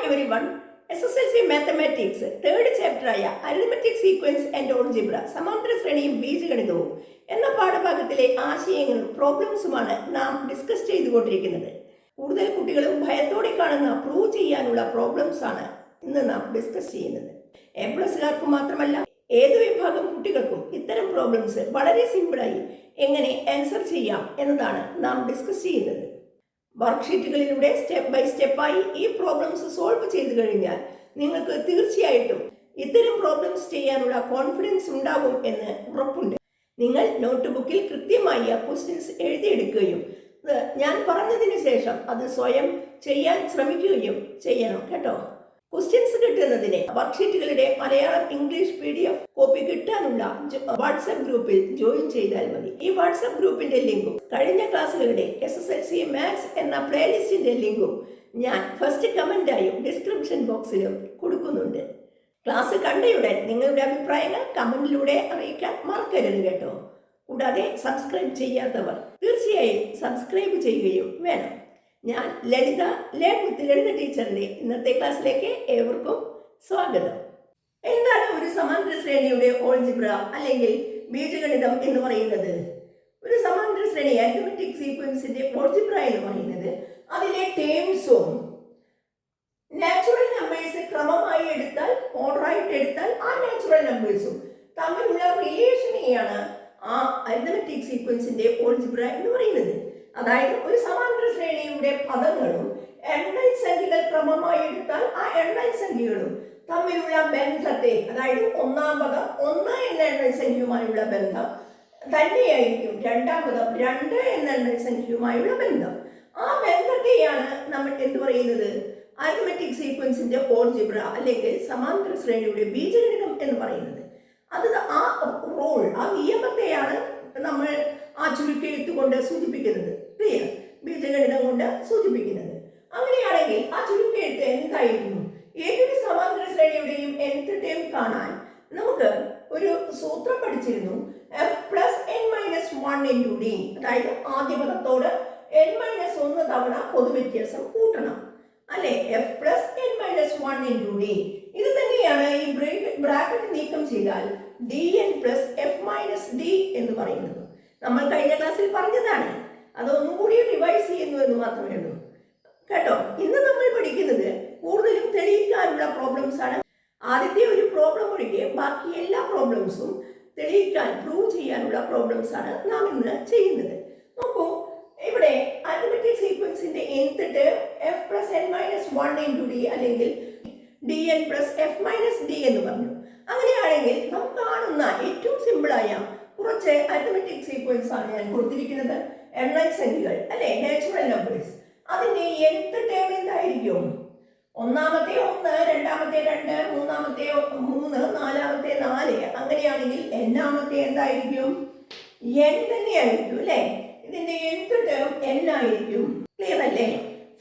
everyone. SSLC Mathematics third ചാപ്റ്ററായ arithmetic sequence and algebra സമാന്തര ശ്രേണിയും ബീജഗണിതവും എന്ന പാഠഭാഗത്തിലെ ആശയങ്ങളും പ്രോബ്ലംസുമാണ് നാം ഡിസ്കസ് ചെയ്തുകൊണ്ടിരിക്കുന്നത്. കൂടുതൽ കുട്ടികളും ഭയത്തോടെ കാണുന്ന പ്രൂവ് ചെയ്യാനുള്ള പ്രോബ്ലംസ് ആണ് ഇന്ന് നാം ഡിസ്കസ് ചെയ്യുന്നത്. A+കാർക്ക് മാത്രമല്ല ഏത് വിഭാഗം കുട്ടികൾക്കും ഇത്തരം പ്രോബ്ലംസ് വളരെ സിമ്പിളായി എങ്ങനെ ആൻസർ ചെയ്യാം എന്നതാണ് നാം ഡിസ്കസ് ചെയ്യുന്നത്. വർക്ക്ഷീറ്റുകളിലൂടെ സ്റ്റെപ്പ് ബൈ സ്റ്റെപ്പായി ഈ പ്രോബ്ലംസ് സോൾവ് ചെയ്തു കഴിഞ്ഞാൽ നിങ്ങൾക്ക് തീർച്ചയായിട്ടും ഇത്തരം പ്രോബ്ലംസ് ചെയ്യാനുള്ള കോൺഫിഡൻസ് ഉണ്ടാകും എന്ന് ഉറപ്പുണ്ട്. നിങ്ങൾ നോട്ട് ബുക്കിൽ കൃത്യമായി ആ ക്വസ്റ്റ്യൻസ് എഴുതിയെടുക്കുകയും ഞാൻ പറഞ്ഞതിന് ശേഷം അത് സ്വയം ചെയ്യാൻ ശ്രമിക്കുകയും ചെയ്യണം കേട്ടോ. ക്വസ്റ്റ്യൻസ് കിട്ടുന്നതിന് വർക്ക്ഷീറ്റുകളുടെ മലയാളം ഇംഗ്ലീഷ് PDF കോപ്പി കിട്ടാനുള്ള വാട്സാപ്പ് ഗ്രൂപ്പിൽ ജോയിൻ ചെയ്താൽ മതി. ഈ വാട്സാപ്പ് ഗ്രൂപ്പിന്റെ ലിങ്കും കഴിഞ്ഞ ക്ലാസ്സുകളുടെ SSLC മാത്സ് എന്ന പ്ലേലിസ്റ്റിന്റെ ലിങ്കും ഞാൻ ഫസ്റ്റ് കമന്റായും ഡിസ്ക്രിപ്ഷൻ ബോക്സിലും കൊടുക്കുന്നുണ്ട്. ക്ലാസ് കണ്ടയുടൻ നിങ്ങളുടെ അഭിപ്രായങ്ങൾ കമന്റിലൂടെ അറിയിക്കാൻ മറക്കരുത് കേട്ടോ. കൂടാതെ സബ്സ്ക്രൈബ് ചെയ്യാത്തവർ തീർച്ചയായും സബ്സ്ക്രൈബ് ചെയ്യുകയും വേണം. ഞാൻ ലളിത ലളിത ടീച്ചറിന്റെ ഇന്നത്തെ ക്ലാസ്സിലേക്ക് ഏവർക്കും സ്വാഗതം. എന്താണ് ഒരു സമാന്തര ശ്രേണിയുടെ ഓൾജിബ്ര അല്ലെങ്കിൽ ബീജഗണിതം എന്ന് പറയുന്നത്? ഒരു സമാന്തര ശ്രേണി അരിത്മെറ്റിക് സീക്വൻസിന്റെ ഓൾജിബ്ര എന്ന് പറയുന്നത് അതിലെ ടേംസും നാച്ചുറൽ നമ്പേഴ്സ് ക്രമമായി എടുത്താൽ ഓർഡറായിട്ട് എടുത്താൽ ആ നാച്ചുറൽ നമ്പേഴ്സും തമ്മിലുള്ള റിലേഷനെയാണ് ആ അരിത്മെറ്റിക് സീക്വൻസിന്റെ ഓൾജിബ്ര എന്ന് പറയുന്നത്. അതായത് ഒരു സമാന്തര ശ്രേണിയുടെ പദങ്ങളും എണ്ണൽ സംഖ്യകൾ ക്രമമായി എടുത്താൽ ആ എണ്ണൽ സംഖ്യകളും തമ്മിലുള്ള ബന്ധത്തെ, അതായത് ഒന്നാം പദം 1 എന്ന എണ്ണൽ സംഖ്യയുമായുള്ള ബന്ധം തന്നെയായിരിക്കും രണ്ടാം പദം 2 എന്ന എണ്ണൽ സംഖ്യയുമായുള്ള ബന്ധം. ആ ബന്ധത്തെയാണ് നമ്മൾ എന്ത് പറയുന്നത്? അരിത്മെറ്റിക് സീക്വൻസിന്റെ ഓൾജിബ്ര അല്ലെങ്കിൽ സമാന്തര ശ്രേണിയുടെ ബീജഗണിതം എന്ന് പറയുന്നത്. അത് ആ റൂൾ, ആ നിയമത്തെയാണ് നമ്മൾ ആ ചുരുക്കെഴുത്ത് കൊണ്ട് സൂചിപ്പിക്കുന്നത്. ക്ലിയർ? ബീജഗണിതം കൊണ്ട് സൂചിപ്പിക്കുന്നത്. അങ്ങനെയാണെങ്കിൽ ആ ചുരുക്കെഴുത്ത് എന്തായിരുന്നു? ഏതൊരു സമാന്തര ശ്രേണിയുടെയും nth ടേം കാണാൻ നമുക്ക് ഒരു സൂത്രം പഠിച്ചിരുന്നു. f+n-1 × d. അതായത് ആദ്യ പദത്തോട് n-1 തവണ പൊതുവ്യത്യാസം കൂട്ടണം അല്ലെ? f+n-1 × d. ഇത് തന്നെയാണ് ഈ ബ്രാക്കറ്റ് നീക്കം ചെയ്താൽ dn+f-d എന്ന് പറയുന്നത്. നമ്മൾ കഴിഞ്ഞ ക്ലാസ്സിൽ പറഞ്ഞതാണ്. അതൊന്നുകൂടി റിവൈസ് ചെയ്യുന്നു എന്ന് മാത്രമേ ഉള്ളൂ കേട്ടോ. ഇന്ന് നമ്മൾ പഠിക്കുന്നത് കൂടുതലും തെളിയിക്കാനുള്ള പ്രോബ്ലംസ് ആണ്. ആദ്യത്തെ ഒരു പ്രോബ്ലം ഒഴികെ ബാക്കി എല്ലാ പ്രോബ്ലംസും തെളിയിക്കാൻ പ്രൂവ് ചെയ്യാനുള്ള പ്രോബ്ലംസ് ആണ് നാം ഇന്ന് ചെയ്യുന്നത്. നോക്കൂ, ഇവിടെ അരിത്മെറ്റിക് സീക്വൻസിന്റെ nth ടേം f+n-1 × d അല്ലെങ്കിൽ dn+f-d എന്ന് പറഞ്ഞു. അങ്ങനെയാണെങ്കിൽ നാം കാണുന്ന ഏറ്റവും സിമ്പിളായ കുറച്ച് അരിത്മെറ്റിക് സീക്വൻസ് ആണ് ഞാൻ കൊടുത്തിരിക്കുന്നത്. എണ്ണൽ സംഖ്യകൾ അല്ലെ, നാച്ചുറൽ നമ്പേഴ്സ്. അതിന്റെ nth ടേം എന്തായിരിക്കും? ഒന്നാമത്തെ 1, രണ്ടാമത്തെ 2, മൂന്നാമത്തെ 3, നാലാമത്തെ 4. അങ്ങനെയാണെങ്കിൽ എന്നാമത്തെ എന്തായിരിക്കും? n തന്നെയായിരിക്കും അല്ലെ? ഇതിന്റെ nth ടേം n ആയിരിക്കും. ക്ലിയർ അല്ലേ?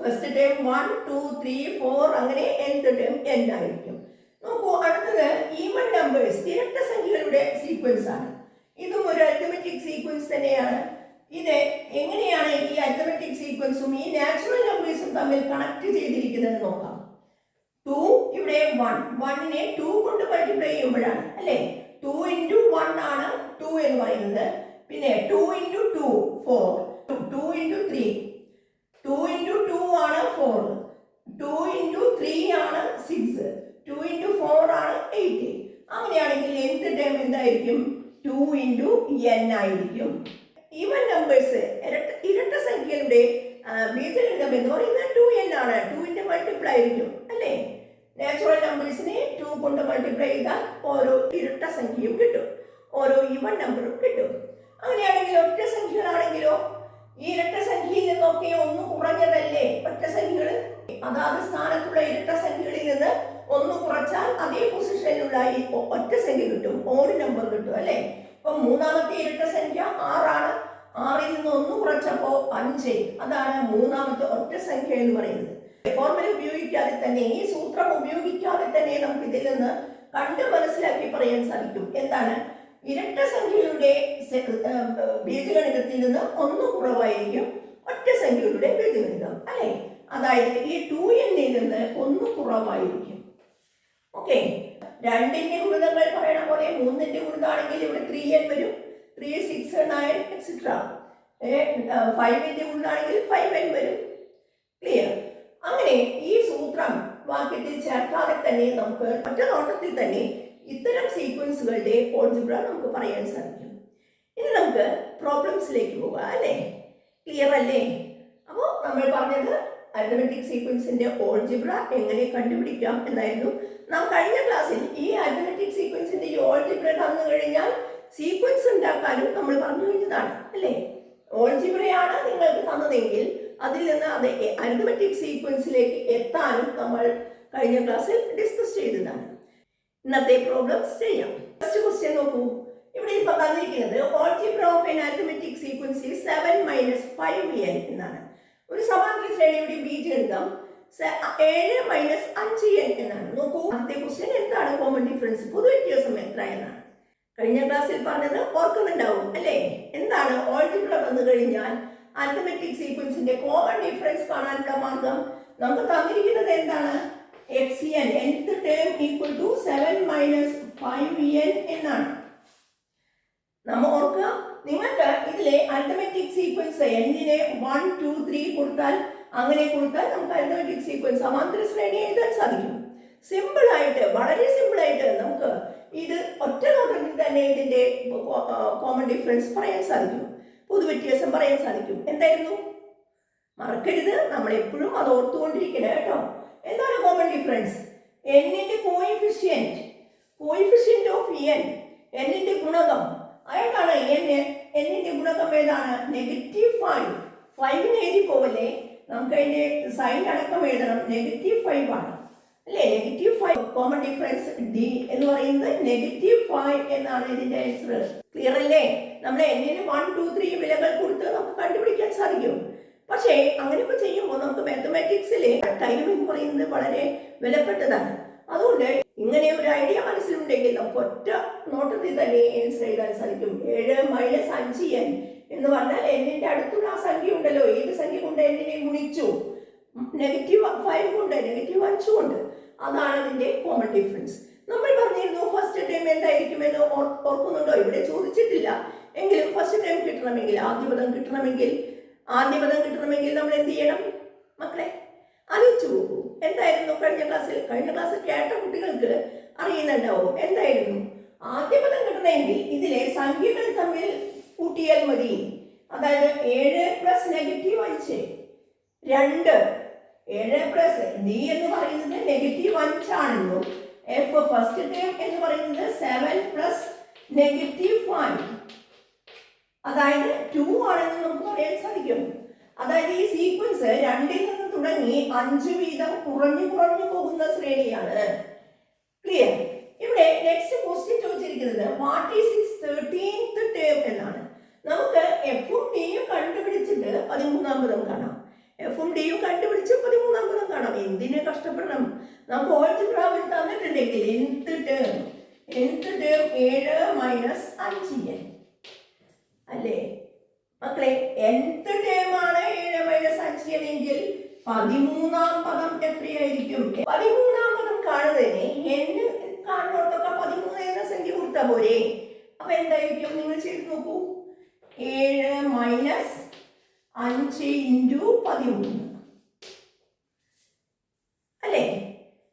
ഫസ്റ്റ് ടേം 1, 2, 3, 4 അങ്ങനെ nth ടേം n ആയിരിക്കും. നോക്കൂ, അടുത്തത് ഈവൻ നമ്പേഴ്സ്, ഇരട്ട സംഖ്യകളുടെ സീക്വൻസ് ആണ്. ഇതും ഒരു അരിത്മെറ്റിക് സീക്വൻസ് തന്നെയാണ്. ഇത് എങ്ങനെയാണ് ഈ അരിത്മെറ്റിക് സീക്വൻസും ഈ നാച്ചുറൽ നമ്പേഴ്സും തമ്മിൽ കണക്ട് ചെയ്തിരിക്കുന്നത് നോക്കാം. 2 ഇവിടെ 1നെ 2 കൊണ്ട് മൾട്ടിപ്ലൈ ചെയ്യുമ്പോഴാണ് അല്ലെ? 2 × 1 ആണ് 2 എന്ന് പറയുന്നത്. പിന്നെ 2 × 2 4, 2 × 3, 2 × 2 ആണ് 4, 2 × 3 ആണ് 6, 2 × 4 ആണ് 8. അങ്ങനെയാണെങ്കിൽ nth ടേം എന്തായിരിക്കും? 2 × n ആയിരിക്കും. ഈവൻ നമ്പേഴ്സ്, ഇരട്ട സംഖ്യകളുടെ ബീജഗണിതം എന്ന് പറയുന്നത് 2n ആണ്. 2ന്റെ മൾട്ടിപ്ലൈ ആയിരിക്കും അല്ലേ? നാച്ചുറൽ നമ്പേഴ്സിനെ 2 കൊണ്ട് മൾട്ടിപ്ലൈ ചെയ്താൽ ഓരോ ഇരട്ട സംഖ്യയും കിട്ടും, ഓരോ ഈവൻ നമ്പറും കിട്ടും. അങ്ങനെയാണെങ്കിൽ ഒറ്റ സംഖ്യകളാണെങ്കിലോ ഈ ഇരട്ട സംഖ്യയിൽ നിന്നൊക്കെ ഒന്ന് കുറഞ്ഞതല്ലേ ഒറ്റ സംഖ്യകൾ? അതാത് സ്ഥാനത്തുള്ള ഇരട്ട സംഖ്യകളിൽ നിന്ന് ഒന്ന് കുറച്ചാൽ അതേ പൊസിഷനിലുള്ള ഈ ഒറ്റ സംഖ്യ കിട്ടും, ഓഡ് നമ്പർ കിട്ടും അല്ലെ? ഇപ്പൊ മൂന്നാമത്തെ ഇരട്ട സംഖ്യ 6 ആണ്. 6ൽ നിന്ന് 1 കുറച്ചപ്പോ 5. അതാണ് മൂന്നാമത്തെ ഒറ്റ സംഖ്യ എന്ന് പറയുന്നത്. ഫോർമുല ഉപയോഗിക്കാതെ തന്നെ, ഈ സൂത്രം ഉപയോഗിക്കാതെ തന്നെ നമുക്ക് ഇതിൽ നിന്ന് കണ്ട് മനസ്സിലാക്കി പറയാൻ സാധിക്കും. എന്താണ്? ഇരട്ട സംഖ്യയുടെ ബീജഗണിതത്തിൽ നിന്ന് 1 കുറവായിരിക്കും ഒറ്റ സംഖ്യയുടെ ബീജഗണിതം അല്ലെ? അതായത് ഈ 2n ൽ നിന്ന് 1 കുറവായിരിക്കും. ഓക്കെ, 2ന്റെ ഗുണിതങ്ങൾ പറയണ പോലെ 3ന്റെ ഗുണിതാണെങ്കിൽ ഇവിടെ 3n വരും, 3 6 9 എക്സെട്ര. 5ന്റെ ഗുണിതാണെങ്കിൽ 5n വരും. ക്ലിയർ? അങ്ങനെ ഈ സൂത്രം വാക്യത്തിൽ ചേർക്കാതെ തന്നെ നമുക്ക് ഒറ്റ നോട്ടത്തിൽ തന്നെ ഇത്തരം സീക്വൻസുകളുടെ ഓൾജിബ്ര നമുക്ക് പറയാൻ സാധിക്കും. ഇനി നമുക്ക് പ്രോബ്ലംസിലേക്ക് പോകാം അല്ലേ? ക്ലിയർ അല്ലേ? അപ്പോൾ നമ്മൾ പറഞ്ഞത് അരിത്മെറ്റിക് സീക്വൻസിന്റെ ഓൾജിബ്ര എങ്ങനെ കണ്ടുപിടിക്കാം എന്നായിരുന്നു. നാം കഴിഞ്ഞ ക്ലാസ്സിൽ ഈ അരിത്മെറ്റിക് സീക്വൻസിന്റെ ഈ ഓൾജിബ്ര തന്നു കഴിഞ്ഞാൽ സീക്വൻസ് ഉണ്ടാക്കാനും നമ്മൾ പറഞ്ഞു കഴിഞ്ഞതാണ് അല്ലേ? ഓൾജിബ്രയാണ് നിങ്ങൾക്ക് തന്നതെങ്കിൽ അതിൽ നിന്ന് അത് അരിത്മെറ്റിക് സീക്വൻസിലേക്ക് എത്താനും നമ്മൾ കഴിഞ്ഞ ക്ലാസ്സിൽ ഡിസ്കസ് ചെയ്തതാണ്. ഇന്നത്തെ പ്രോബ്ലംസ് ചെയ്യാം. ഫസ്റ്റ് ക്വസ്റ്റ്യൻ നോക്കൂ. ഇവിടെ ഇപ്പൊ തന്നിരിക്കുന്നത് algebra of N arithmetic sequence 7 - 5n എന്നാണ്. ഒരു സമാന്തര ശ്രേണിയുടെ ബീജഗണിതം 7 - 5n എന്നാണ്. നോക്കൂ, ആദ്യത്തെ ക്വസ്റ്റ്യൻ എന്താണ് കോമൺ ഡിഫറൻസ്, പൊതുവ്യത്യാസം എത്ര എന്നാണ്. കഴിഞ്ഞ ക്ലാസ്സിൽ പറഞ്ഞത് ഓർക്കുന്നുണ്ടാവും അല്ലേ? എന്താണ് ഓൾജിബ്ര വന്നു കഴിഞ്ഞാൽ അരിത്മെറ്റിക് സീക്വൻസിന്റെ കോമൺ ഡിഫറൻസ് കാണാനുള്ള മാർഗം നമുക്ക് തന്നിരിക്കുന്നത് എന്താണ്? xn nth term equal to 7 - 5n എന്നാണ്. നമ്മൾ ഓർക്കുക, നിങ്ങൾക്ക് ഇതിലെ അരിത്മെറ്റിക് സീക്വൻസ് n-നെ 1 2 3 കൊടുത്താൽ നമുക്ക് അരിത്മെറ്റിക് സീക്വൻസ് സമാന്തര ശ്രേണി എഴുതാൻ സാധിക്കും. സിമ്പിൾ ആയിട്ട്, വളരെ സിമ്പിൾ ആയിട്ട് നമുക്ക് ഇത് ഒറ്റ നോട്ടത്തിൽ തന്നെ ഇതിന്റെ കോമൺ ഡിഫറൻസ് പറയാൻ സാധിക്കും, പൊതുവ്യത്യാസം പറയാൻ സാധിക്കും. എന്തായിരുന്നു? മറക്കരുത്, നമ്മൾ എപ്പോഴും അത് ഓർത്തുകൊണ്ടിരിക്കണം കേട്ടോ. എന്താണ് കോമൺ ഡിഫറൻസ്? n-ന്റെ കോയിഫിഷ്യന്റ് ഓഫ് n, n-ന്റെ ഗുണകം അതാണ് n-ന്റെ ഗുണകം ഏതാണ്? -5. 5 എഴുതി പോവല്ലേ, നമുക്ക് അതിന്റെ സൈൻ അടക്കം എഴുതണം. -5 ആണ് അല്ലേ? -5 കോമൺ ഡിഫറൻസ് d എന്ന് പറയുന്നത് -5 എന്നാണ് ഇതിന്റെ ആൻസർ. ക്ലിയർ അല്ലേ? നമ്മൾ n-ന് 1 2 3 വിലകൾ കൊടുത്ത് നമുക്ക് കണ്ടുപിടിക്കാൻ സാധിക്കും. പക്ഷേ അങ്ങനെയൊക്കെ ചെയ്യുമ്പോൾ നമുക്ക് മാത്തമാറ്റിക്സിലെ ടൈം എന്ന് പറയുന്നത് വളരെ വിലപ്പെട്ടതാണ്. അതുകൊണ്ട് ഇങ്ങനെ ഒരു ഐഡിയ മനസ്സിലുണ്ടെങ്കിൽ നമുക്ക് ഒറ്റ നോട്ടത്തിൽ തന്നെ ആൻസർ എഴുതാൻ സാധിക്കും. 7 - 5n എന്ന് പറഞ്ഞാൽ n-ന്റെ അടുത്തുള്ള ആ സംഖ്യ ഉണ്ടല്ലോ, ഏത് സംഖ്യ കൊണ്ട് n-നെ ഗുണിച്ചു? -5 കൊണ്ട്, -5 കൊണ്ട്. അതാണ് ഇതിന്റെ കോമൺ ഡിഫറൻസ്. നമ്മൾ പറഞ്ഞിരുന്നു ഫസ്റ്റ് ടൈം എന്തായിരിക്കുമെന്ന് ഓർക്കുന്നുണ്ടോ? ഇവിടെ ചോദിച്ചിട്ടില്ല, എങ്കിലും ഫസ്റ്റ് ടൈം കിട്ടണമെങ്കിൽ, ആദ്യപദം കിട്ടണമെങ്കിൽ നമ്മൾ എന്ത് ചെയ്യണം മക്കളെ? ആലോചിച്ചു നോക്കൂ. എന്തായിരുന്നു കഴിഞ്ഞ ക്ലാസ്സിൽ കേട്ട കുട്ടികൾക്ക് അറിയുന്നുണ്ടാവും. എന്തായിരുന്നു? ആദ്യപദം കിട്ടണമെങ്കിൽ ഇതിലെ സംഖ്യകൾ തമ്മിൽ കൂട്ടിയാൽ മതി. അതായത് 7 + -5 2. 7 + d എന്ന് പറയുന്നത് -5 ആണെന്നും f ഫസ്റ്റ് ടേം എന്ന് പറയുന്നത് 7 + -5 അതായത് 2 ആണെന്ന് നമുക്ക് പറയാൻ സാധിക്കും. അതായത് ഈ സീക്വൻസ് 2ൽ നിന്ന് തുടങ്ങി 5 വീതം കുറഞ്ഞു പോകുന്ന ശ്രേണിയാണ്. ക്ലിയർ? ഇവിടെ നെക്സ്റ്റ് ക്വസ്റ്റ്യൻ ചോദിച്ചിരിക്കുന്നത് what is it's 13th term എന്നാണ്. നമുക്ക് എഫും ഡിയും കണ്ടുപിടിച്ചിട്ട് 13ാം പദം കാണാം. എഫും ഡിയും കണ്ടുപിടിച്ച് 13ാം പദം കാണാം. എന്തിനെ കഷ്ടപ്പെടണം? നമുക്ക് ഓൾജിബ്ര തന്നിട്ടുണ്ടെങ്കിൽ nth ടേം 7 - 5n അല്ലേ മക്കളെ? nth ടേം ആണ് 7 - 5n എങ്കിൽ 13ാം പദം എത്രയായിരിക്കും? 13ാം പദം കാണുന്നതിന് n കാണുന്നോടത്തൊക്കെ 13 എന്ന സംഖ്യ കൊടുത്താൽ പോരെ? അപ്പൊ എന്തായിരിക്കും? നിങ്ങൾ ചെയ്ത് നോക്കൂ. 7 - 5 × 13 അല്ലേ?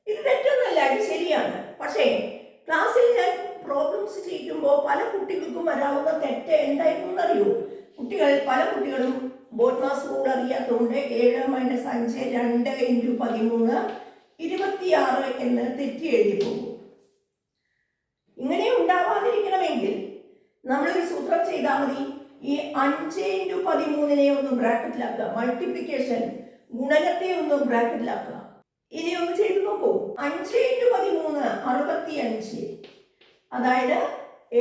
ഇത് തെറ്റൊന്നല്ല, ഇത് ശരിയാണ്. പക്ഷേ ക്ലാസ്സിൽ ഞാൻ പ്രോബ്ലംസ് ചെയ്യുമ്പോൾ പല കുട്ടികൾക്കും വരാവുന്ന തെറ്റ് എന്തായിരുന്നു അറിയൂ? പല കുട്ടികളും ബോഡ്മാസ് റൂൾ അറിയാത്തതുകൊണ്ട് 7 - 5 2 × 13 26 എന്ന് തെറ്റി എഴുതി പോകും. ഇങ്ങനെ ഉണ്ടാവാതിരിക്കണമെങ്കിൽ നമ്മളൊരു സൂത്രം ചെയ്താൽ മതി. ഈ 5 × 13 ഒന്ന് ബ്രാക്കറ്റിലാക്കുക, മൾട്ടിപ്ലിക്കേഷൻ ഗുണനത്തെ ഒന്ന് ബ്രാക്കറ്റിലാക്കുക. ഇനി ഒന്ന് ചെയ്തു നോക്കൂ. 5 × 13 65. അതായത്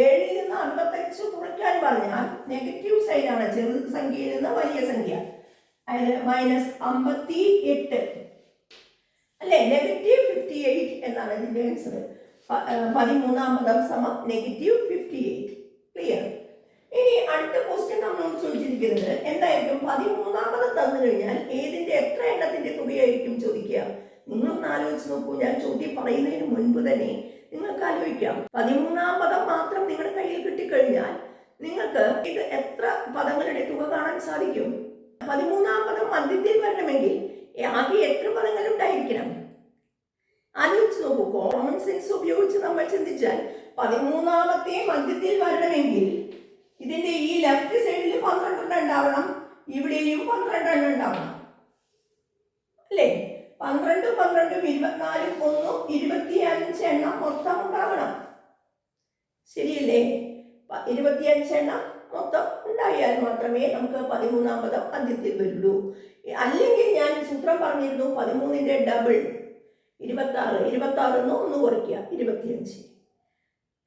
7ൽ നിന്ന് 65 കുറയ്ക്കാൻ പറഞ്ഞാൽ നെഗറ്റീവ് സൈനാണ്, ചെറു സംഖ്യയിൽ നിന്ന് വലിയ സംഖ്യ, അതായത് -58 അല്ലെ? -58 എന്നാണ് ഇതിന്റെ ആൻസർ. 13ാം പദം സമം -58. ക്ലിയർ? ഇനി അടുത്ത ക്വസ്റ്റ്യൻ നമ്മളോട് ചോദിച്ചിരിക്കുന്നത് എന്തായിരിക്കും? 13ാം പദം തന്നു കഴിഞ്ഞാൽ ഏതിന്റെ എത്ര എണ്ണത്തിന്റെ തുകയായിരിക്കും ചോദിക്കുക? നിങ്ങളൊന്ന് ആലോചിച്ച് നോക്കൂ. ഞാൻ ചോദ്യം പറയുന്നതിന് മുൻപ് തന്നെ നിങ്ങൾക്ക് ആലോചിക്കാം. 13-ാം പദം മാത്രം നിങ്ങളുടെ കയ്യിൽ കിട്ടിക്കഴിഞ്ഞാൽ നിങ്ങൾക്ക് ഇത് എത്ര പദങ്ങളുടെ തുക കാണാൻ സാധിക്കും? 13-ാം പദം മധ്യത്തിൽ വരണമെങ്കിൽ ആകെ എത്ര പദങ്ങൾ ഉണ്ടായിരിക്കണം? ആലോചിച്ച് നോക്കൂ. കോമൺ സെൻസ് ഉപയോഗിച്ച് നമ്മൾ ചിന്തിച്ചാൽ 13-ാമത്തെ മധ്യത്തിൽ വരണമെങ്കിൽ ഇതിന്റെ ഈ ലെഫ്റ്റ് സൈഡിൽ 12 ഉണ്ടാവണം, ഇവിടെയും 12 ഉണ്ടാവണം അല്ലേ? 12 12 24 1 25 എണ്ണം മൊത്തം ഉണ്ടാവണം. ശരിയല്ലേ? 25 എണ്ണം മൊത്തം ഉണ്ടായാൽ മാത്രമേ നമുക്ക് 13-ാം പദം മധ്യത്തിൽ വരുള്ളൂ. അല്ലെങ്കിൽ ഞാൻ സൂത്രം പറഞ്ഞിരുന്നു, 13ന്റെ ഡബിൾ 26, 26 ഒന്ന് കുറയ്ക്കുക 25.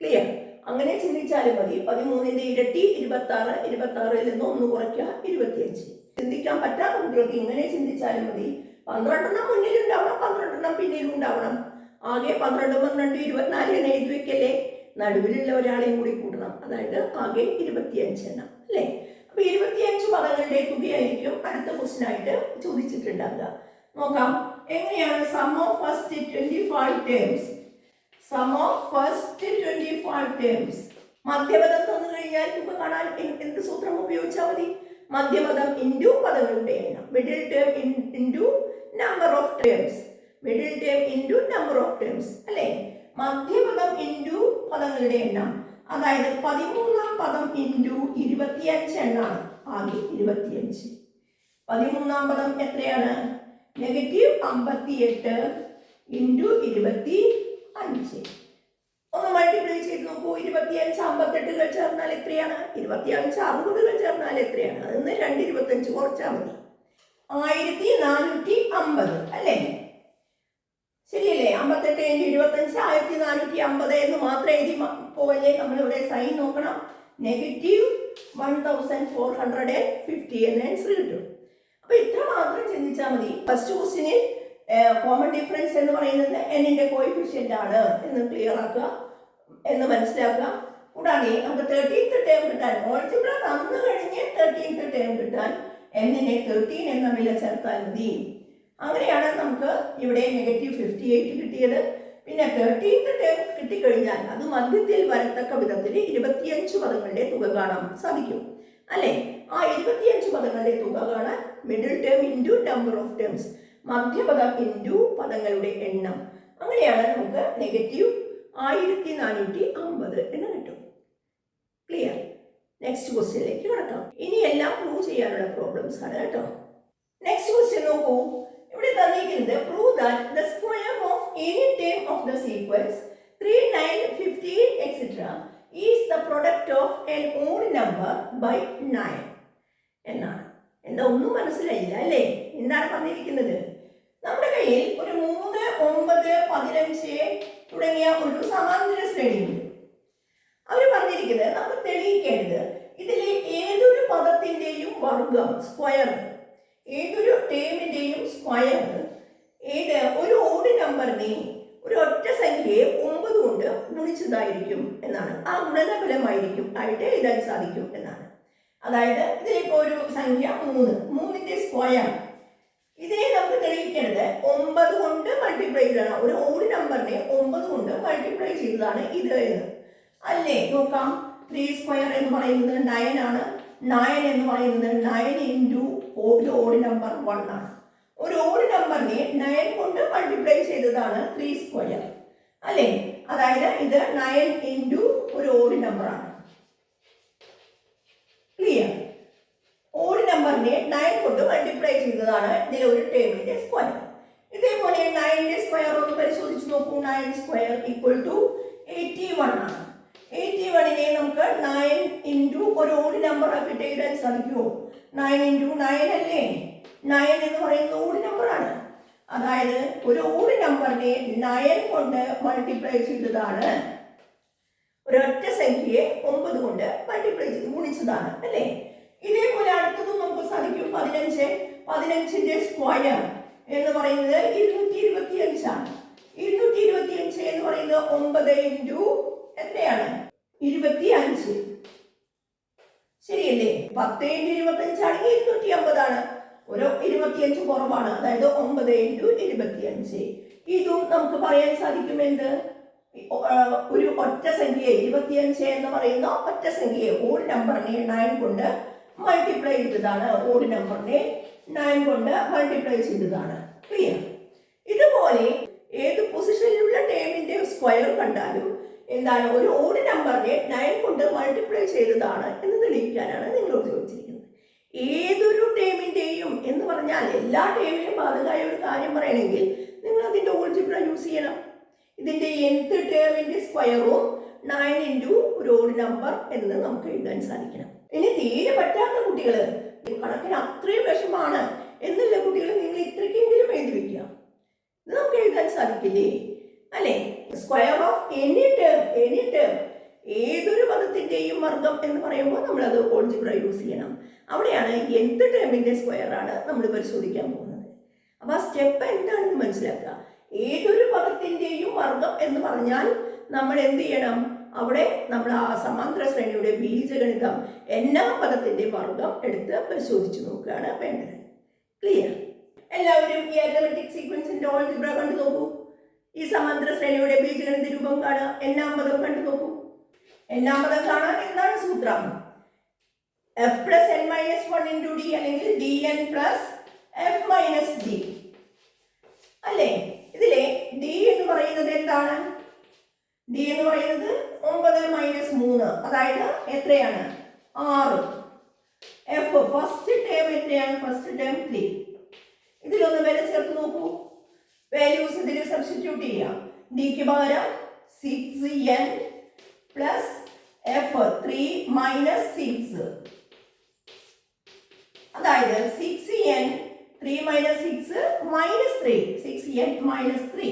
ക്ലിയർ? അങ്ങനെ ചിന്തിച്ചാലും മതി. 13ന്റെ ഇരട്ടി 26, 26ൽ നിന്ന് ഒന്ന് കുറയ്ക്കുക 25. ചിന്തിക്കാൻ പറ്റാത്ത കുട്ടികൾക്ക് ഇങ്ങനെ ചിന്തിച്ചാലും മതി. 12 മുന്നിലുണ്ടാവണം, 12 പിന്നിലുണ്ടാവണം. ആകെ 12 12 24 എന്ന് എഴുതി വെക്കല്ലേ? നടുവിലുള്ള ഒരാളെയും കൂടി കൂട്ടണം. അതായത് ആകെ 25 എണ്ണം അല്ലേ? അപ്പൊ 25 പദങ്ങളുടെ തുകയായിരിക്കും അടുത്ത ക്വസ്റ്റ്യൻ ആയിട്ട് ചോദിച്ചിട്ടുണ്ടാകുക. നോക്കാം എങ്ങനെയാണ്. Sum of first 25 terms. Sum of first 25 terms. മധ്യപദം തന്നു കഴിഞ്ഞാൽ തുക കാണാൻ എന്ത് സൂത്രം ഉപയോഗിച്ചാൽ മതി? മധ്യപദം ഇൻറ്റു പദങ്ങളുടെ എണ്ണം. Middle term into number of terms. Middle term into number of terms അല്ലേ? മധ്യപദം ഇൻറ്റു പദങ്ങളുടെ എണ്ണം. അതായത് 13-ാം പദം ഇൻറ്റു 25 എണ്ണാണ്. ആകെ 25. 13-ാം പദം എത്രയാണ്? -58 ഇൻറ്റു 25. ഒന്ന് മൾട്ടിപ്ലൈ ചെയ്ത് നോക്കൂ. 25 58കൾ ചേർന്നാൽ എത്രയാണ്? 25 60കൾ ചേർന്നാൽ എത്രയാണ്? അതിന്ന് 2 25 കുറച്ചാൽ മതി. 1450 അല്ലേ? ശരിയല്ലേ? 58 × 25 1450 എന്ന് മാത്രം എഴുതി പോവല്ലേ? നമ്മളിവിടെ സൈൻ നോക്കണം. -1450 എന്ന ആൻസർ കിട്ടും. അപ്പൊ ഇത്ര മാത്രം ചിന്തിച്ചാൽ മതി. ഫസ്റ്റ് ക്വസ്റ്റിന് കോമൺ ഡിഫറൻസ് എന്ന് പറയുന്നത് എന്നിന്റെ കോഎഫിഷ്യന്റ് ആണ് എന്ന് ക്ലിയർ ആക്കുക, എന്ന് മനസ്സിലാക്കുക. കൂടാതെ നമുക്ക് 13th ടേം കിട്ടാൻ ഓൾജിബ്ര തന്നു കഴിഞ്ഞ് 13th ടേം കിട്ടാൻ എന്നിനെ 13 എന്ന വില ചേർത്താൽ മതി. അങ്ങനെയാണ് നമുക്ക് ഇവിടെ -58 കിട്ടിയത്. പിന്നെ 13th ടേം കിട്ടിക്കഴിഞ്ഞാൽ അത് മധ്യത്തിൽ വരത്തക്ക വിധത്തിൽ 25 പദങ്ങളുടെ തുക കാണാൻ സാധിക്കും അല്ലേ? ആ 25 പദങ്ങളുടെ തുക കാണാൻ middle term into number of terms, മധ്യപദം ഇൻറ്റു പദങ്ങളുടെ എണ്ണം. അങ്ങനെയാണ് നമുക്ക് -1450 എന്ന് കിട്ടും. ക്ലിയർ? നെക്സ്റ്റ് ക്വസ്റ്റ്യനിലേക്ക് കടക്കാം. ഇനി എല്ലാം പ്രൂവ് ചെയ്യാനുള്ള പ്രോബ്ലംസ് ആണ് കേട്ടോ. നെക്സ്റ്റ് ക്വസ്റ്റ്യൻ നോക്കൂ. ഇവിടെ തന്നിരിക്കുന്നത് prove that the square of any term of the sequence 3 9 15 etc is the product of an odd number by 9 എന്നാണ്. എന്താ ഒന്നും മനസ്സിലായില്ല അല്ലേ? എന്താണ് പറഞ്ഞിരിക്കുന്നത്? നമ്മുടെ കയ്യിൽ ഒരു 3 9 15 തുടങ്ങിയ ഒരു സമാന്തര ശ്രേണിയുണ്ട്. അവർ പറഞ്ഞിരിക്കുന്നത് നമുക്ക് തെളിയിക്കേണ്ടത് ഇതിലെ ഏതൊരു പദത്തിന്റെയും വർഗം സ്ക്വയർ, ഏതൊരു ടേമിന്റെയും സ്ക്വയർ ഒരു ഓഡ് നമ്പറിനെ ഒരു ഒറ്റ സംഖ്യയെ 9 കൊണ്ട് ഗുണിച്ചതായിരിക്കും എന്നാണ്. ആ ഗുണനഫലമായിരിക്കും ആയിട്ട് എഴുതാൻ സാധിക്കും എന്നാണ്. അതായത് ഇതിലിപ്പോ ഒരു സംഖ്യ 3ന്റെ സ്ക്വയർ, ഇതിനെ നമുക്ക് തെളിയിക്കേണ്ടത് 9 കൊണ്ട് മൾട്ടിപ്ലൈ ചെയ്യണം. ഒരു ഓഡ് നമ്പറിനെ 9 കൊണ്ട് മൾട്ടിപ്ലൈ ചെയ്തതാണ് ഇത് എന്ന് അല്ലേ? നോക്കാം. 3 സ്ക്വയർ എന്ന് പറയുന്നത് 9 ആണ്. 9 എന്ന് പറയുന്നത് 9 ഇൻറ്റു ഒരു ഓഡ് നമ്പർ 1 ആണ്. ഒരു ഓഡ് നമ്പറിനെ 9 കൊണ്ട് മൾട്ടിപ്ലൈ ചെയ്തതാണ് 3 സ്ക്വയർ അല്ലേ? അതായത് ഇത് 9 ഇൻറ്റു ഒരു ഓഡ് നമ്പർ ആണ്. ക്ലിയർ? ഓഡ് നമ്പറിനെ 9 കൊണ്ട് മൾട്ടിപ്ലൈ ചെയ്തതാണ് ഇതിലെ ഒരു ടേമിന്റെ സ്ക്വയർ. ഇതേപോലെ 9ന്റെ സ്ക്വയർ ഒന്ന് പരിശോധിച്ച് നോക്കൂ. 9 സ്ക്വയർ ഈക്വൽ ടു 81 ആണ്. 81നെ നമുക്ക് 9 ഇൻറ്റു ഒരു ഓഡ് നമ്പർ ആക്കിയിട്ട് എഴുതാൻ സാധിക്കുമോ? 9 ഇൻറ്റു 9 അല്ലേ? 9 എന്ന് പറയുന്നത് ഓഡ് നമ്പർ ആണ്. അതായത് ഒരു ഓഡ് നമ്പറിനെ 9 കൊണ്ട് മൾട്ടിപ്ലൈ ചെയ്തതാണ്, ഒരൊറ്റ സംഖ്യയെ 9 കൊണ്ട് മൾട്ടിപ്ലൈ ചെയ്ത് ഗുണിച്ചതാണ് അല്ലേ? ഇതേപോലെ അടുത്തതും നമുക്ക് സാധിക്കും. 15ന്റെ സ്ക്വയർ എന്ന് പറയുന്നത് 225 ആണ്. 225 എന്ന് പറയുന്നത് 9 ഇൻറ്റു എത്രയാണ്? 25. ശരിയല്ലേ? 10 × 25 ആണെങ്കിൽ 250 ആണ്. ഒരു 25 കുറവാണ്, അതായത് 9 ഇൻറ്റു 25. ഇതും നമുക്ക് പറയാൻ സാധിക്കും എന്ത്, ഒരു ഒറ്റ സംഖ്യയെ 25 എന്ന് പറയുന്ന ഒറ്റ സംഖ്യയെ ഓഡ് നമ്പറിനെ 9 കൊണ്ട് മൾട്ടിപ്ലൈ ചെയ്തതാണ്. ഓഡ് നമ്പറിനെ 9 കൊണ്ട് മൾട്ടിപ്ലൈ ചെയ്തതാണ്. ക്ലിയർ? ഇതുപോലെ ഏത് പൊസിഷനിലുള്ള ടേമിന്റെ സ്ക്വയർ കണ്ടാലും എന്താണ്, ഒരു ഓഡ് നമ്പറിനെ 9 കൊണ്ട് മൾട്ടിപ്ലൈ ചെയ്തതാണ് എന്ന് തെളിയിക്കാനാണ് നിങ്ങളോട് ചോദിച്ചിരിക്കുന്നത്. ഏതൊരു ടേമിന്റെയും എന്ന് പറഞ്ഞാൽ എല്ലാ ടേമിനും ബാധകമായ ഒരു കാര്യം പറയണമെങ്കിൽ നിങ്ങൾ അതിന്റെ ഓൾജിബ്ര യൂസ് ചെയ്യണം. ഇതിന്റെ nth ടേമിന്റെ സ്ക്വയറും 9 ഇൻറ്റു ഒരു ഓഡ് നമ്പർ എന്ന് നമുക്ക് എഴുതാൻ സാധിക്കണം. ഇനി തീരെ പറ്റാത്ത കുട്ടികൾ, കണക്കിന് അത്രയും വിഷമാണ് എന്നുള്ള കുട്ടികൾ നിങ്ങൾ ഇത്രയ്ക്കെങ്കിലും എഴുതി വെക്കുക. ഇത് നമുക്ക് എഴുതാൻ സാധിക്കില്ലേ, അല്ലെ? സ്ക്വയർ ഓഫ് എനി ടേം ഏതൊരു പദത്തിന്റെയും വർഗം എന്ന് പറയുമ്പോൾ നമ്മളത് ഓൾജിബ്ര യൂസ് ചെയ്യണം. അവിടെയാണ് nth ടേമിന്റെ സ്ക്വയർ ആണ് നമ്മൾ പരിശോധിക്കാൻ പോകുന്നത്. അപ്പൊ ആ സ്റ്റെപ്പ് എന്താണെന്ന് മനസ്സിലാക്കുക. ഏതൊരു പദത്തിന്റെയും വർഗം എന്ന് പറഞ്ഞാൽ നമ്മൾ എന്ത് ചെയ്യണം, അവിടെ നമ്മൾ ആ സമാന്തര ശ്രേണിയുടെ ബീജഗണിതം എല്ലാ പദത്തിന്റെ വർഗം എടുത്ത് പരിശോധിച്ച് നോക്കുകയാണ് വേണ്ടത്. ക്ലിയർ? എല്ലാവരും ഈ അരിത്മെറ്റിക് സീക്വൻസിന്റെ ഓൾജിബ്ര കണ്ടു നോക്കൂ. ഈ സമാന്തര ശ്രേണിയുടെ ബീജഗണിത രൂപം കാണുക. എന്നാം പദം കണ്ടു നോക്കൂ. എന്നാം പദം കാണാൻ എന്താണ് സൂത്രം? f plus n minus 1 into d അല്ലെങ്കിൽ dn plus f minus d അല്ലേ? ഇതിലെ d എന്ന് പറയുന്നത് എന്താണ്? d എന്ന് പറയുന്നത് 9 മൈനസ് 3, അതായത് എത്രയാണ്? 6. f ഫസ്റ്റ് ടേം എത്രയാണ്? First term 3. ഇതിലൊന്ന് വില ചേർത്ത് നോക്കൂ. വാല്യൂസ് ഇതിൽ സബ്സ്റ്റിറ്റ്യൂട്ട് ചെയ്യാം. ഡിക്ക് പകരം 6n പ്ലസ് f 3 മൈനസ് 6, അതായത് 6n 3 minus 6 minus 3, 6n minus 3.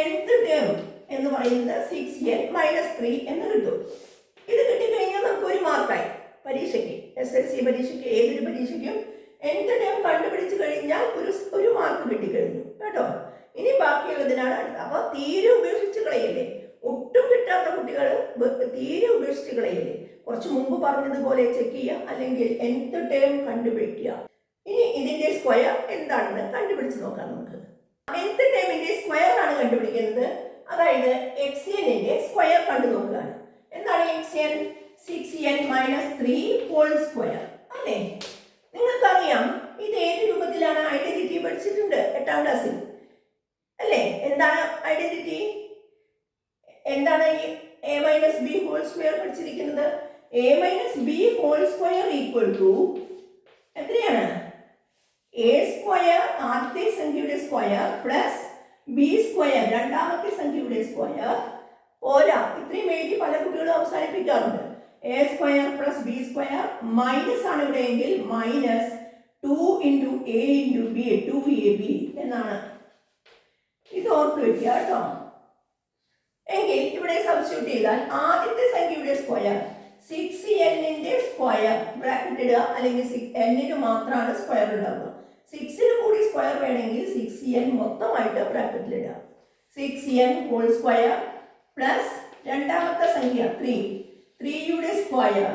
nth term എന്ന് പറയുന്നത് 6n മൈനസ് 3 എന്ന് കിട്ടും. ഇത് കിട്ടിക്കഴിഞ്ഞാൽ നമുക്ക് ഒരു മാർക്കായി. പരീക്ഷയ്ക്ക്, SLC പരീക്ഷയ്ക്ക്, ഏതൊരു പരീക്ഷയ്ക്കും nth ടേം കണ്ടുപിടിച്ച് കഴിഞ്ഞാൽ ഒരു മാർക്ക് കിട്ടിക്കഴിഞ്ഞു കേട്ടോ. ഇനി ബാക്കിയുള്ളതിനാണ് അടുത്ത്. അപ്പൊ തീരെ ഉപേക്ഷിച്ച് കളയല്ലേ, ഒട്ടും കിട്ടാത്ത കുട്ടികൾ തീരെ ഉപേക്ഷിച്ച് കളയല്ലേ. കുറച്ച് മുമ്പ് പറഞ്ഞതുപോലെ ചെക്ക് ചെയ്യുക, അല്ലെങ്കിൽ nth ടേം കണ്ടുപിടിക്കുക. ഇനി ഇതിന്റെ സ്ക്വയർ എന്താണെന്ന് കണ്ടുപിടിച്ച് നോക്കാം നമുക്ക്. nth ടേമിന്റെ സ്ക്വയർ ആണ് കണ്ടുപിടിക്കുന്നത്, അതായത് xnന്റെ സ്ക്വയർ കണ്ടു നോക്കുകയാണ്. എന്താണ് xn? 6n minus 3 whole square അല്ലേ? നിങ്ങൾക്കറിയാം ഇത് ഏത് രൂപത്തിലാണ്? ഐഡന്റിറ്റി പഠിച്ചിട്ടുണ്ട് 8ാം ക്ലാസ്സിൽ അല്ലേ? എന്താണ് ഐഡന്റിറ്റി? എന്താണ് ഈ a minus b whole square പഠിച്ചിരിക്കുന്നത്? a minus b whole square equal to എത്രയാണ്? a സ്ക്വയർ ആദ്യത്തെ സംഖ്യയുടെ സ്ക്വയർ പ്ലസ് ബി സ്ക്വയർ രണ്ടാമത്തെ സംഖ്യയുടെ സ്ക്വയർ. പോരാ, ഇത്രയും എഴുതി പല കുട്ടികളും അവസാനിപ്പിക്കാറുണ്ട്. a square plus B square minus ആണ് ഇവിടെ എങ്കിൽ minus 2 into a into B 2ab എന്നാണ്. ഇത് ഓർത്ത് വെക്കുക കേട്ടോ. എങ്കിൽ ഇവിടെ സബ്സ്റ്റിറ്റ്യൂട്ട് ചെയ്താൽ ആദ്യത്തെ സംഖ്യയുടെ സ്ക്വയർ 6n സ്ക്വയർ ബ്രാക്കറ്റ് ഇടുക, അല്ലെങ്കിൽ n മാത്രമാണ് സ്ക്വയർ ഉണ്ടാവുക. 6 കൂടി സ്ക്വയർ വേണമെങ്കിൽ 6n മൊത്തമായിട്ട് ബ്രാക്കറ്റിൽ ഇടുക. 6n ഹോൾ സ്ക്വയർ പ്ലസ് രണ്ടാമത്തെ സംഖ്യ 3യുടെ സ്ക്വയർ.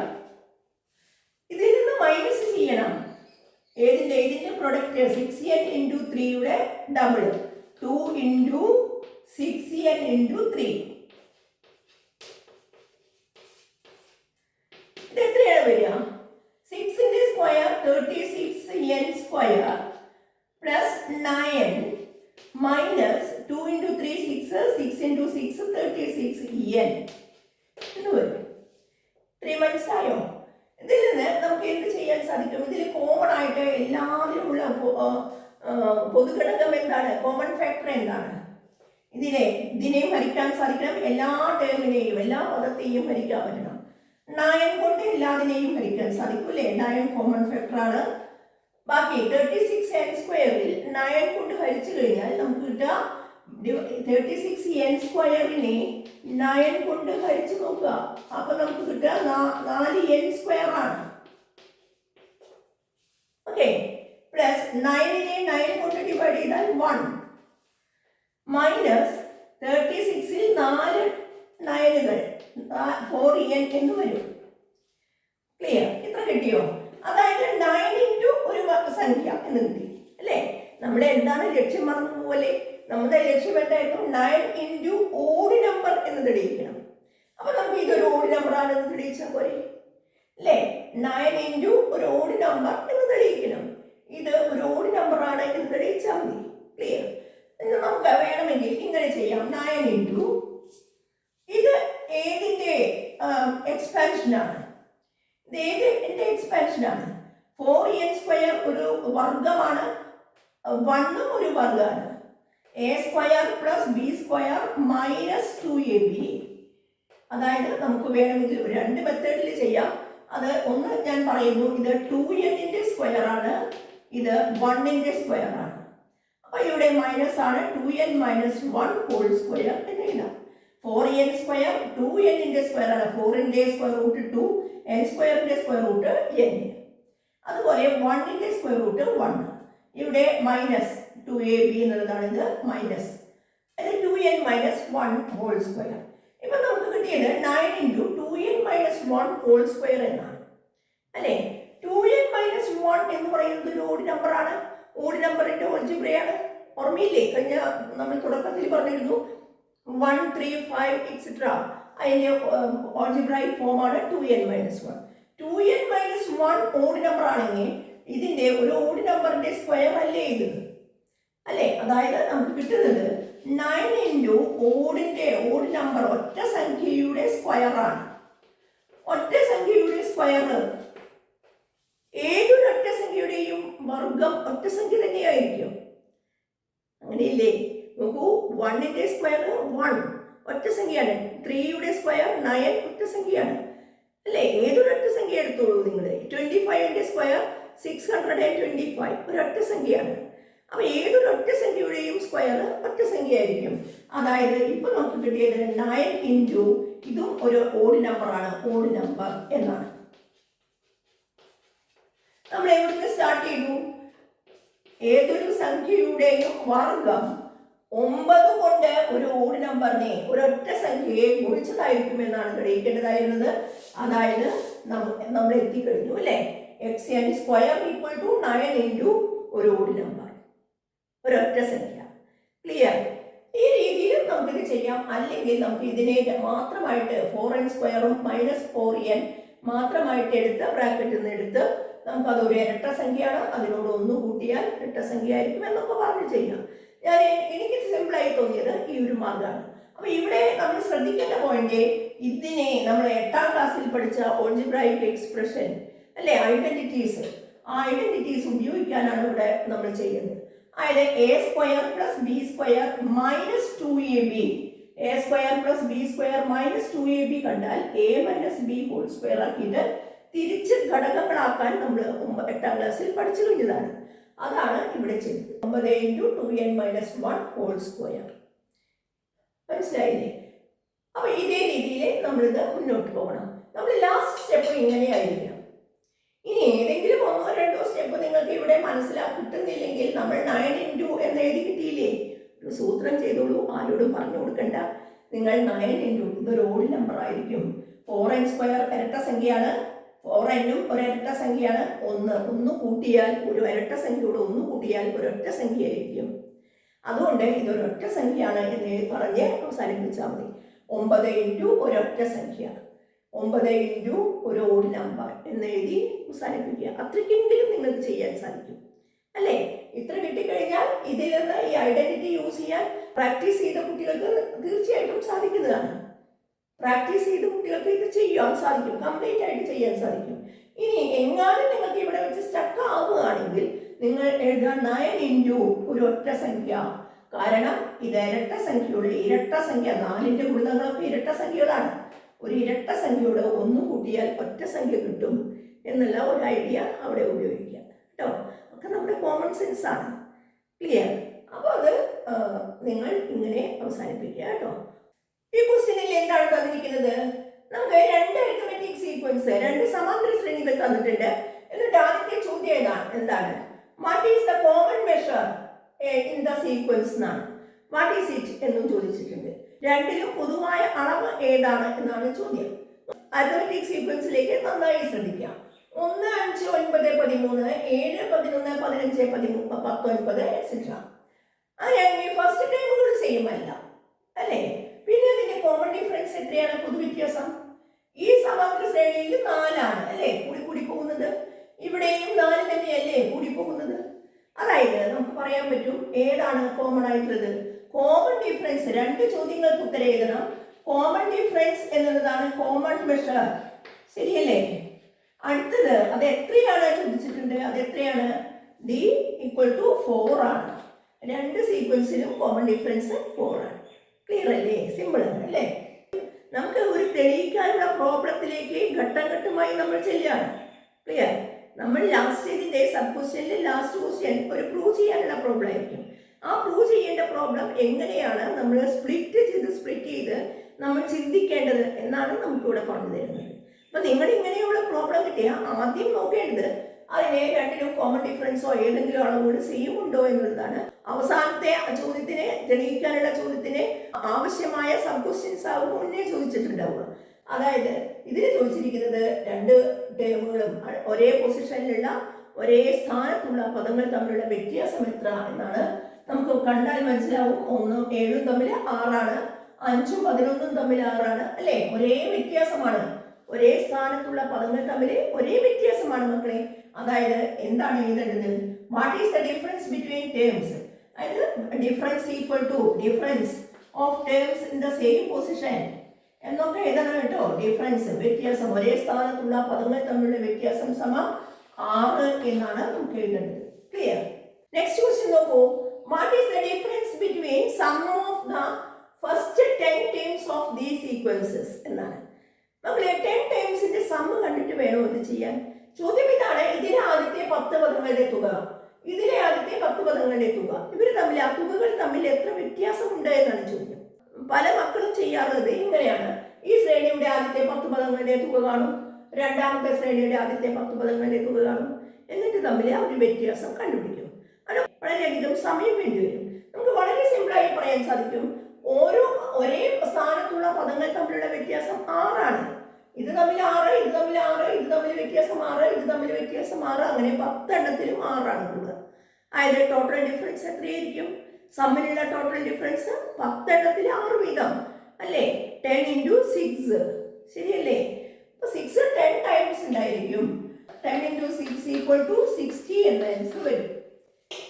ഇതിൽ നിന്ന് മൈനസ് ചെയ്യണം. ഇതിന്റെ പ്രൊഡക്റ്റ് 6n ഇൻറ്റു 3യുടെ ഡബിൾ 2 ഇൻറ്റു 6n ഇൻറ്റു 3. ഇത് എത്രയാണ് വരിക? 6ന്റെ square 36n square plus 9 minus 2 into 3 6, 6 into 6 36n എന്ന് വരും. 3 മനസ്സിലായോ? ഇതിൽ നിന്ന് നമുക്ക് എന്ത് ചെയ്യാൻ സാധിക്കും? ഇതിൽ കോമൺ ആയിട്ട് എല്ലാത്തിനുമുള്ള പൊതുഘടകം എന്താണ്? കോമൺ ഫാക്ടർ എന്താണ്? ഇതിനെയും ഹരിക്കാൻ സാധിക്കണം. എല്ലാ ടേമിനെയും എല്ലാ പദത്തെയും ഹരിക്കാൻ പറ്റണം. 9 കൊണ്ട് എല്ലാതിനെയും ഹരിക്കാൻ സാധിക്കൂല്ലേ? 9 കോമൺ ഫാക്ടർ ആണ്. ബാക്കി 36n സ്ക്വയറിൽ 9 കൊണ്ട് ഹരിച്ചു കഴിഞ്ഞാൽ നമുക്ക് കിട്ടുക 36n സ്ക്വയറിനെ 9 കൊണ്ട് ഹരിച്ചു നോക്കുക. അപ്പൊ നമുക്ക് കിട്ടുക 4n സ്ക്വയർ ആണ്. ഓക്കെ, പ്ലസ് 9നെ 9 കൊണ്ട് ഡിവൈഡ് ചെയ്താൽ 1 മൈനസ് 36ൽ 4 9കൾ 4n എന്ന് വരും. ക്ലിയർ? ഇത്ര കിട്ടിയോ? അതായത് 9 ഇൻറ്റു ഒരു സംഖ്യ എന്ന് കിട്ടി അല്ലേ. നമ്മൾ എന്താണ് ലക്ഷ്യം മറന്നു പോവല്ലേ. നമ്മുടെ ലക്ഷ്യം എന്തായിരുന്നു? 9 ഇൻറ്റു ഓഡ് നമ്പർ എന്ന് തെളിയിക്കണം. അപ്പൊ നമുക്ക് ഇതൊരു ഓഡ് നമ്പർ ആണെന്ന് തെളിയിച്ചാൽ പോരെ അല്ലേ. 9 ഇൻറ്റു ഒരു ഓഡ് നമ്പർ എന്ന് തെളിയിക്കണം. ഇത് ഒരു ഓഡ് നമ്പർ ആണ് എന്ന് തെളിയിച്ചാൽ മതി. ക്ലിയർ. നമുക്ക് വേണമെങ്കിൽ ഇങ്ങനെ ചെയ്യാം. 9 ഇൻറ്റു ഇത് ഏതിന്റെ എക്സ്പാൻഷനാണ്? ഇത് ഏതിന്റെ എക്സ്പാൻഷനാണ്? 4n² ഒരു വർഗമാണ്, 1 ഒരു വർഗമാണ്. a² + b² - 2ab. അതായത് നമുക്ക് വേണമെങ്കിൽ രണ്ട് മെത്തേഡിൽ ചെയ്യാം. അത് ഒന്ന് ഞാൻ പറയുന്നു, ഇത് 2n-ന്റെ സ്ക്വയർ ആണ്, ഇത് 1-ന്റെ സ്ക്വയർ ആണ്. അപ്പൊ ഇവിടെ മൈനസ് ആണ്, 2n - 1² എന്ന് എഴുതാം. 4n², 2n-ന്റെ സ്ക്വയർ ആണ്, 4-ന്റെ സ്ക്വയർ റൂട്ട് 2, n²-ന്റെ സ്ക്വയർ റൂട്ട് n. അതുപോലെ 1-ന്റെ സ്ക്വയർ റൂട്ട് 1. ഇവിടെ മൈനസ് 2ab എന്നുള്ളതാണ്, ഇത് മൈനസ് 2n - 1² ഇപ്പൊ നമുക്ക് കിട്ടിയത് 9 ഇൻറ്റു 2n - 1² എന്നാണ് അല്ലേ. 2n - 1 എന്ന് പറയുന്നത് ഒരു ഓഡ് നമ്പർ ആണ്. ഓഡ് നമ്പറിന്റെ ഓൾജിബ്രയാണ്. ഓർമ്മയില്ലേ? കഴിഞ്ഞ നമ്മൾ തുടക്കത്തിൽ പറഞ്ഞിരുന്നു 1, 3, 5 എക്സെട്ര. അതിന്റെ ഓൾജിബ്രായിക് ഫോമാണ് 2n - 1. 2n - 1 ഓഡ് നമ്പർ ആണെങ്കിൽ ഇതിന്റെ ഒരു ഓഡ് നമ്പറിന്റെ സ്ക്വയർ അല്ലേ ഇത് അല്ലേ. അതായത് നമുക്ക് കിട്ടുന്നത് 9 ഇൻറ്റു ഓഡ് നമ്പർ ഒറ്റ സംഖ്യയുടെ സ്ക്വയർ ആണ്. ഒറ്റ സംഖ്യയുടെ സ്ക്വയർ ഏതൊരൊറ്റ സംഖ്യയുടെയും വർഗം ഒറ്റ സംഖ്യ തന്നെയായിരിക്കും. അങ്ങനെയില്ലേ? നോക്കൂ, 1-ന്റെ സ്ക്വയർ 1 ഒറ്റ സംഖ്യയാണ്. 3-യുടെ സ്ക്വയർ 9 ഒറ്റ സംഖ്യയാണ് അല്ലേ. ഏതൊരൊറ്റ സംഖ്യ എടുത്തോളൂ നിങ്ങൾ. 25-ന്റെ സ്ക്വയർ 625 ഒരൊറ്റ സംഖ്യയാണ്. അപ്പൊ ഏതൊരൊറ്റ സംഖ്യയുടെയും സ്ക്വയർ ഒറ്റ സംഖ്യ ആയിരിക്കും. അതായത് ഇപ്പൊ നമുക്ക് കിട്ടിയത് 9 ഇൻറ്റു ഇതും ഒരു ഓഡ് നമ്പർ ആണ്, ഓഡ് നമ്പർ എന്നാണ്. നമ്മൾ എവിടുന്ന് സ്റ്റാർട്ട് ചെയ്തു? ഏതൊരു സംഖ്യയുടെയും വർഗം 9 കൊണ്ട് ഒരു ഓഡ് നമ്പറിനെ, ഒരൊറ്റ സംഖ്യയെ ഗുണിച്ചതായിരിക്കും എന്നാണ് തെളിയിക്കേണ്ടതായിരുന്നത്. അതായത് നമ്മൾ എത്തിക്കഴിഞ്ഞു അല്ലേ. xn² = 9 ഇൻറ്റു ഒരു ഓഡ് നമ്പർ, ഒരൊറ്റ സംഖ്യ. ക്ലിയർ? ഈ രീതിയിൽ നമുക്കിത് ചെയ്യാം. അല്ലെങ്കിൽ നമുക്ക് ഇതിനെ മാത്രമായിട്ട് 4n² -4n മാത്രമായിട്ട് എടുത്ത് ബ്രാക്കറ്റിൽ നിന്ന് എടുത്ത് നമുക്കതൊരു ഇരട്ട സംഖ്യയാണ്, അതിനോട് 1 കൂട്ടിയാൽ ഇരട്ട സംഖ്യ ആയിരിക്കും എന്നൊക്കെ പറഞ്ഞ് ചെയ്യാം. എനിക്ക് സിമ്പിളായി തോന്നിയത് ഈ ഒരു മാർഗ്ഗമാണ്. അപ്പൊ ഇവിടെ നമ്മൾ ശ്രദ്ധിക്കേണ്ട പോയിന്റ്, ഇതിനെ നമ്മൾ 8ാം ക്ലാസ്സിൽ പഠിച്ച ഓൾജിബ്രായിക് എക്സ്പ്രഷൻ അല്ലെ, ഐഡന്റിറ്റീസ്, ആ ഐഡന്റിറ്റീസ് ഉപയോഗിക്കാനാണ് ഇവിടെ നമ്മൾ ചെയ്യുന്നത്. അതായത് a² + b² - 2ab. a² + b² - 2ab കണ്ടാൽ a - b² ആക്കിയിട്ട് തിരിച്ച് ഘടകങ്ങളാക്കാൻ നമ്മൾ 8ാം ക്ലാസ്സിൽ പഠിച്ചു കഴിഞ്ഞതാണ്. അതാണ് ഇവിടെ ചെയ്തത്. 9 ഇൻറ്റു 2n - 1² മനസ്സിലായില്ലേ? അപ്പൊ ഇതേ രീതിയിൽ നമ്മളിത് മുന്നോട്ട് പോകണം. നമ്മൾ ലാസ്റ്റ് സ്റ്റെപ്പ് ഇങ്ങനെയായിരിക്കണം. ഇനി ഏതെങ്കിലും 1-2 സ്റ്റെപ്പ് നിങ്ങൾക്ക് ഇവിടെ കിട്ടുന്നില്ലെങ്കിൽ നമ്മൾ 9 ഇൻറ്റു എന്ന് എഴുതി കിട്ടിയില്ലേ, ഒരു സൂത്രം ചെയ്തോളൂ, ആരോടും പറഞ്ഞു കൊടുക്കണ്ട. നിങ്ങൾ 9 ഇൻറ്റു ഇതൊരു ഓഡ് നമ്പർ ആയിരിക്കും. 4n² ഇരട്ട സംഖ്യയാണ്, 4n-ഉം ഒരു ഇരട്ട സംഖ്യയാണ്. 1 കൂട്ടിയാൽ ഒരു ഇരട്ട സംഖ്യയോട് 1 കൂട്ടിയാൽ ഒരൊറ്റ സംഖ്യ ആയിരിക്കും. അതുകൊണ്ട് ഇതൊരൊറ്റ സംഖ്യയാണ് എന്ന് പറഞ്ഞ് അവസാനിപ്പിച്ചാൽ മതി. 9 ഇൻറ്റു ഒരൊറ്റ സംഖ്യ, 9 ഇൻറ്റു ഒരു ഓഡ് നമ്പർ എന്ന് എഴുതി അവസാനിപ്പിക്കുക. അത്രയ്ക്കെങ്കിലും നിങ്ങൾക്ക് ചെയ്യാൻ സാധിക്കും അല്ലേ. ഇത്ര കിട്ടിക്കഴിഞ്ഞാൽ ഇതിൽ നിന്ന് ഈ ഐഡന്റിറ്റി യൂസ് ചെയ്യാൻ പ്രാക്ടീസ് ചെയ്ത കുട്ടികൾക്ക് തീർച്ചയായിട്ടും സാധിക്കുന്നതാണ്. പ്രാക്ടീസ് ചെയ്ത കുട്ടികൾക്ക് ഇത് ചെയ്യാൻ സാധിക്കും, കംപ്ലീറ്റ് ആയിട്ട് ചെയ്യാൻ സാധിക്കും. ഇനി എങ്ങാനും നിങ്ങൾക്ക് ഇവിടെ വെച്ച് സ്റ്റക്ക് ആവുകയാണെങ്കിൽ നിങ്ങൾ എഴുതുക 9 ഇൻറ്റു ഒരു ഒറ്റ സംഖ്യ. കാരണം ഇത് ഇരട്ട സംഖ്യയുടെ ഇരട്ട സംഖ്യ, 4-ന്റെ ഗുണിതങ്ങളൊക്കെ ഇരട്ട സംഖ്യകളാണ്. ഒരു ഇരട്ട സംഖ്യയോട് 1 കൂട്ടിയാൽ ഒറ്റ സംഖ്യ കിട്ടും എന്നുള്ള ഒരു ഐഡിയ അവിടെ ഉപയോഗിക്കുക കേട്ടോ. ഒക്കെ നമ്മുടെ കോമൺ സെൻസ് ആണ്. ക്ലിയർ? അപ്പോൾ അത് നിങ്ങൾ ഇങ്ങനെ അവസാനിപ്പിക്കുക കേട്ടോ. ഈ ക്വസ്റ്റ്യനിൽ എന്താണ് തന്നിരിക്കുന്നത്? നമുക്ക് 2 അരിത്മെറ്റിക് സീക്വൻസ്, 2 സമാന്തര ശ്രേണികൾ തന്നിട്ടുണ്ട്. എന്നിട്ട് ആദ്യത്തെ ചോദ്യം എന്താണ്? What is the common measure in the sequence എന്നാണ്. വാട്ട് ഈസ് ഇറ്റ് എന്നും ചോദിച്ചിട്ടുണ്ട്. രണ്ടിലും പൊതുവായ അളവ് ഏതാണ് എന്നാണ് ചോദ്യം. അരിത്മെറ്റിക് സീക്വൻസിലേക്ക് നന്നായി ശ്രദ്ധിക്കാം. 1, 5, 9, 13, 7, 11, 15, 13, 19 എക്സെട്ര. അങ്ങനെയാണെങ്കിൽ ഫസ്റ്റ് ടൈമുകൾ സെയിം അല്ല അല്ലേ? പിന്നെ അതിന്റെ കോമൺ ഡിഫറൻസ് എത്രയാണ്? പൊതുവ്യത്യാസം ഈ സമാന്തര ശ്രേണിയിൽ 4 അല്ലേ കൂടി കൂടി പോകുന്നത്. ഇവിടെയും 4 തന്നെയല്ലേ കൂടി പോകുന്നത്. അതായത് നമുക്ക് പറയാൻ പറ്റും ഏതാണ് കോമൺ ആയിട്ടുള്ളത്. കോമൺ ഡിഫറൻസ് 2 ചോദ്യങ്ങൾക്ക് ഉത്തരം എഴുതണം. കോമൺ ഡിഫറൻസ് എന്നതാണ് കോമൺ മെഷർ. ശരിയല്ലേ? അടുത്തത് അത് എത്രയാണ് ചോദിച്ചിട്ടുണ്ട്. അത് എത്രയാണ്? d = 4 ആണ്. 2 സീക്വൻസിലും കോമൺ ഡിഫറൻസ് 4 ആണ്. ക്ലിയർ അല്ലേ? സിമ്പിൾ ആണ് അല്ലേ? നമുക്ക് ഒരു തെളിയിക്കാനുള്ള പ്രോബ്ലത്തിലേക്ക് ഘട്ടം ഘട്ടമായി നമ്മൾ ചെല്ലുകയാണ്. ക്ലിയർ? നമ്മൾ ഇതിന്റെ സബ് ക്വസ്റ്റ്യനിൽ ലാസ്റ്റ് ക്വസ്റ്റ്യൻ ഒരു പ്രൂവ് ചെയ്യാനുള്ള പ്രോബ്ലം ആയിരിക്കും. ആ പ്രൂവ് ചെയ്യേണ്ട പ്രോബ്ലം എങ്ങനെയാണ് നമ്മൾ സ്പ്ലിറ്റ് ചെയ്ത് നമ്മൾ ചിന്തിക്കേണ്ടത് എന്നാണ് നമുക്കിവിടെ പറഞ്ഞു തരുന്നത്. അപ്പൊ നിങ്ങൾ ഇങ്ങനെയുള്ള പ്രോബ്ലം കിട്ടിയാൽ ആദ്യം നോക്കേണ്ടത് അതിനെ രണ്ടിനും കോമൺ ഡിഫറൻസോ ഏതെങ്കിലും അളവുകൾ സെയിം ഉണ്ടോ എന്നുള്ളതാണ്. അവസാനത്തെ ചോദ്യത്തിന് തെളിയിക്കാനുള്ള ചോദ്യത്തിന് ആവശ്യമായ സബ് ക്വസ്റ്റ്യൻസ് ആവും മുന്നേ ചോദിച്ചിട്ടുണ്ടാവുക. അതായത് ഇതിന് ചോദിച്ചിരിക്കുന്നത് 2 ടേമുകളും ഒരേ പൊസിഷനിലുള്ള ഒരേ സ്ഥാനത്തുള്ള പദങ്ങൾ തമ്മിലുള്ള വ്യത്യാസം എത്ര എന്നാണ്. നമുക്ക് കണ്ടാൽ മനസ്സിലാവും 1ഉം 7ഉം തമ്മിൽ 6ആണ്, 5ഉം 11ഉം തമ്മിൽ 6ആണ് അല്ലേ? ഒരേ വ്യത്യാസമാണ്. ഒരേ സ്ഥാനത്തുള്ള പദങ്ങൾ തമ്മിൽ ഒരേ വ്യത്യാസമാണ് മക്കളെ. അതായത് എന്താണ് എഴുതേണ്ടത്? What is the difference between terms? അതായത് difference equal to difference of terms in the same position എന്നൊക്കെ എഴുതണം കേട്ടോ. ഡിഫറൻസ് വ്യത്യാസം, ഒരേ സ്ഥാനത്തുള്ള പദങ്ങൾ തമ്മിലുള്ള വ്യത്യാസം സമം 6 എന്നാണ് നമുക്ക് എഴുതേണ്ടത്. ക്ലിയർ? നെക്സ്റ്റ് ക്വസ്റ്റ്യൻ നോക്കൂ. What is the difference between sum of the first 10 terms of these sequences എന്നാണ്. മക്കളെ 10 ടേംസിന്റെ സം കണ്ടിട്ട് വേണോ ഇത് ചെയ്യാൻ? ചോദ്യം ഇതാണ്. ഇതിലെ ആദ്യത്തെ 10 പദങ്ങളുടെ തുക, ഇതിലെ ആദ്യത്തെ 10 പദങ്ങളുടെ തുക, ഇവർ തമ്മിൽ ആ തുകകൾ തമ്മിൽ എത്ര വ്യത്യാസമുണ്ട് എന്നാണ് ചോദ്യം. പല മക്കളും ചെയ്യാറുള്ളത് ഇങ്ങനെയാണ്. ഈ ശ്രേണിയുടെ ആദ്യത്തെ 10 പദങ്ങളുടെ തുക കാണും, രണ്ടാമത്തെ ശ്രേണിയുടെ ആദ്യത്തെ 10 പദങ്ങളുടെ തുക കാണും, എന്നിട്ട് തമ്മിൽ ആ ഒരു വ്യത്യാസം കണ്ടുപിടിക്കും. അത് വളരെയധികം സമയം വേണ്ടിവരും. നമുക്ക് വളരെ സിമ്പിളായി പറയാൻ സാധിക്കും. ഒരേ സ്ഥാനത്തുള്ള പദങ്ങൾ തമ്മിലുള്ള വ്യത്യാസം 6 ആണ്. ഇത് തമ്മിൽ 6, ഇത് തമ്മിൽ 6, ഇത് തമ്മിൽ വ്യത്യാസം 6, ഇത് തമ്മിൽ വ്യത്യാസം 6, അങ്ങനെ 10 എണ്ണത്തിലും 6 ആണ് കൂടുക. അതായത് ടോട്ടൽ ഡിഫറൻസ് എത്രയായിരിക്കും? സമ്മിലുള്ള ടോട്ടൽ ഡിഫറൻസ് 10 എണ്ണത്തിൽ 6 വീതം അല്ലേ? 10 × 6 ശരിയല്ലേ? അപ്പൊ 6 10 ടൈംസ് ഉണ്ടായിരിക്കും. 10 × 6 = 60 എന്ന ആൻസർ വരും.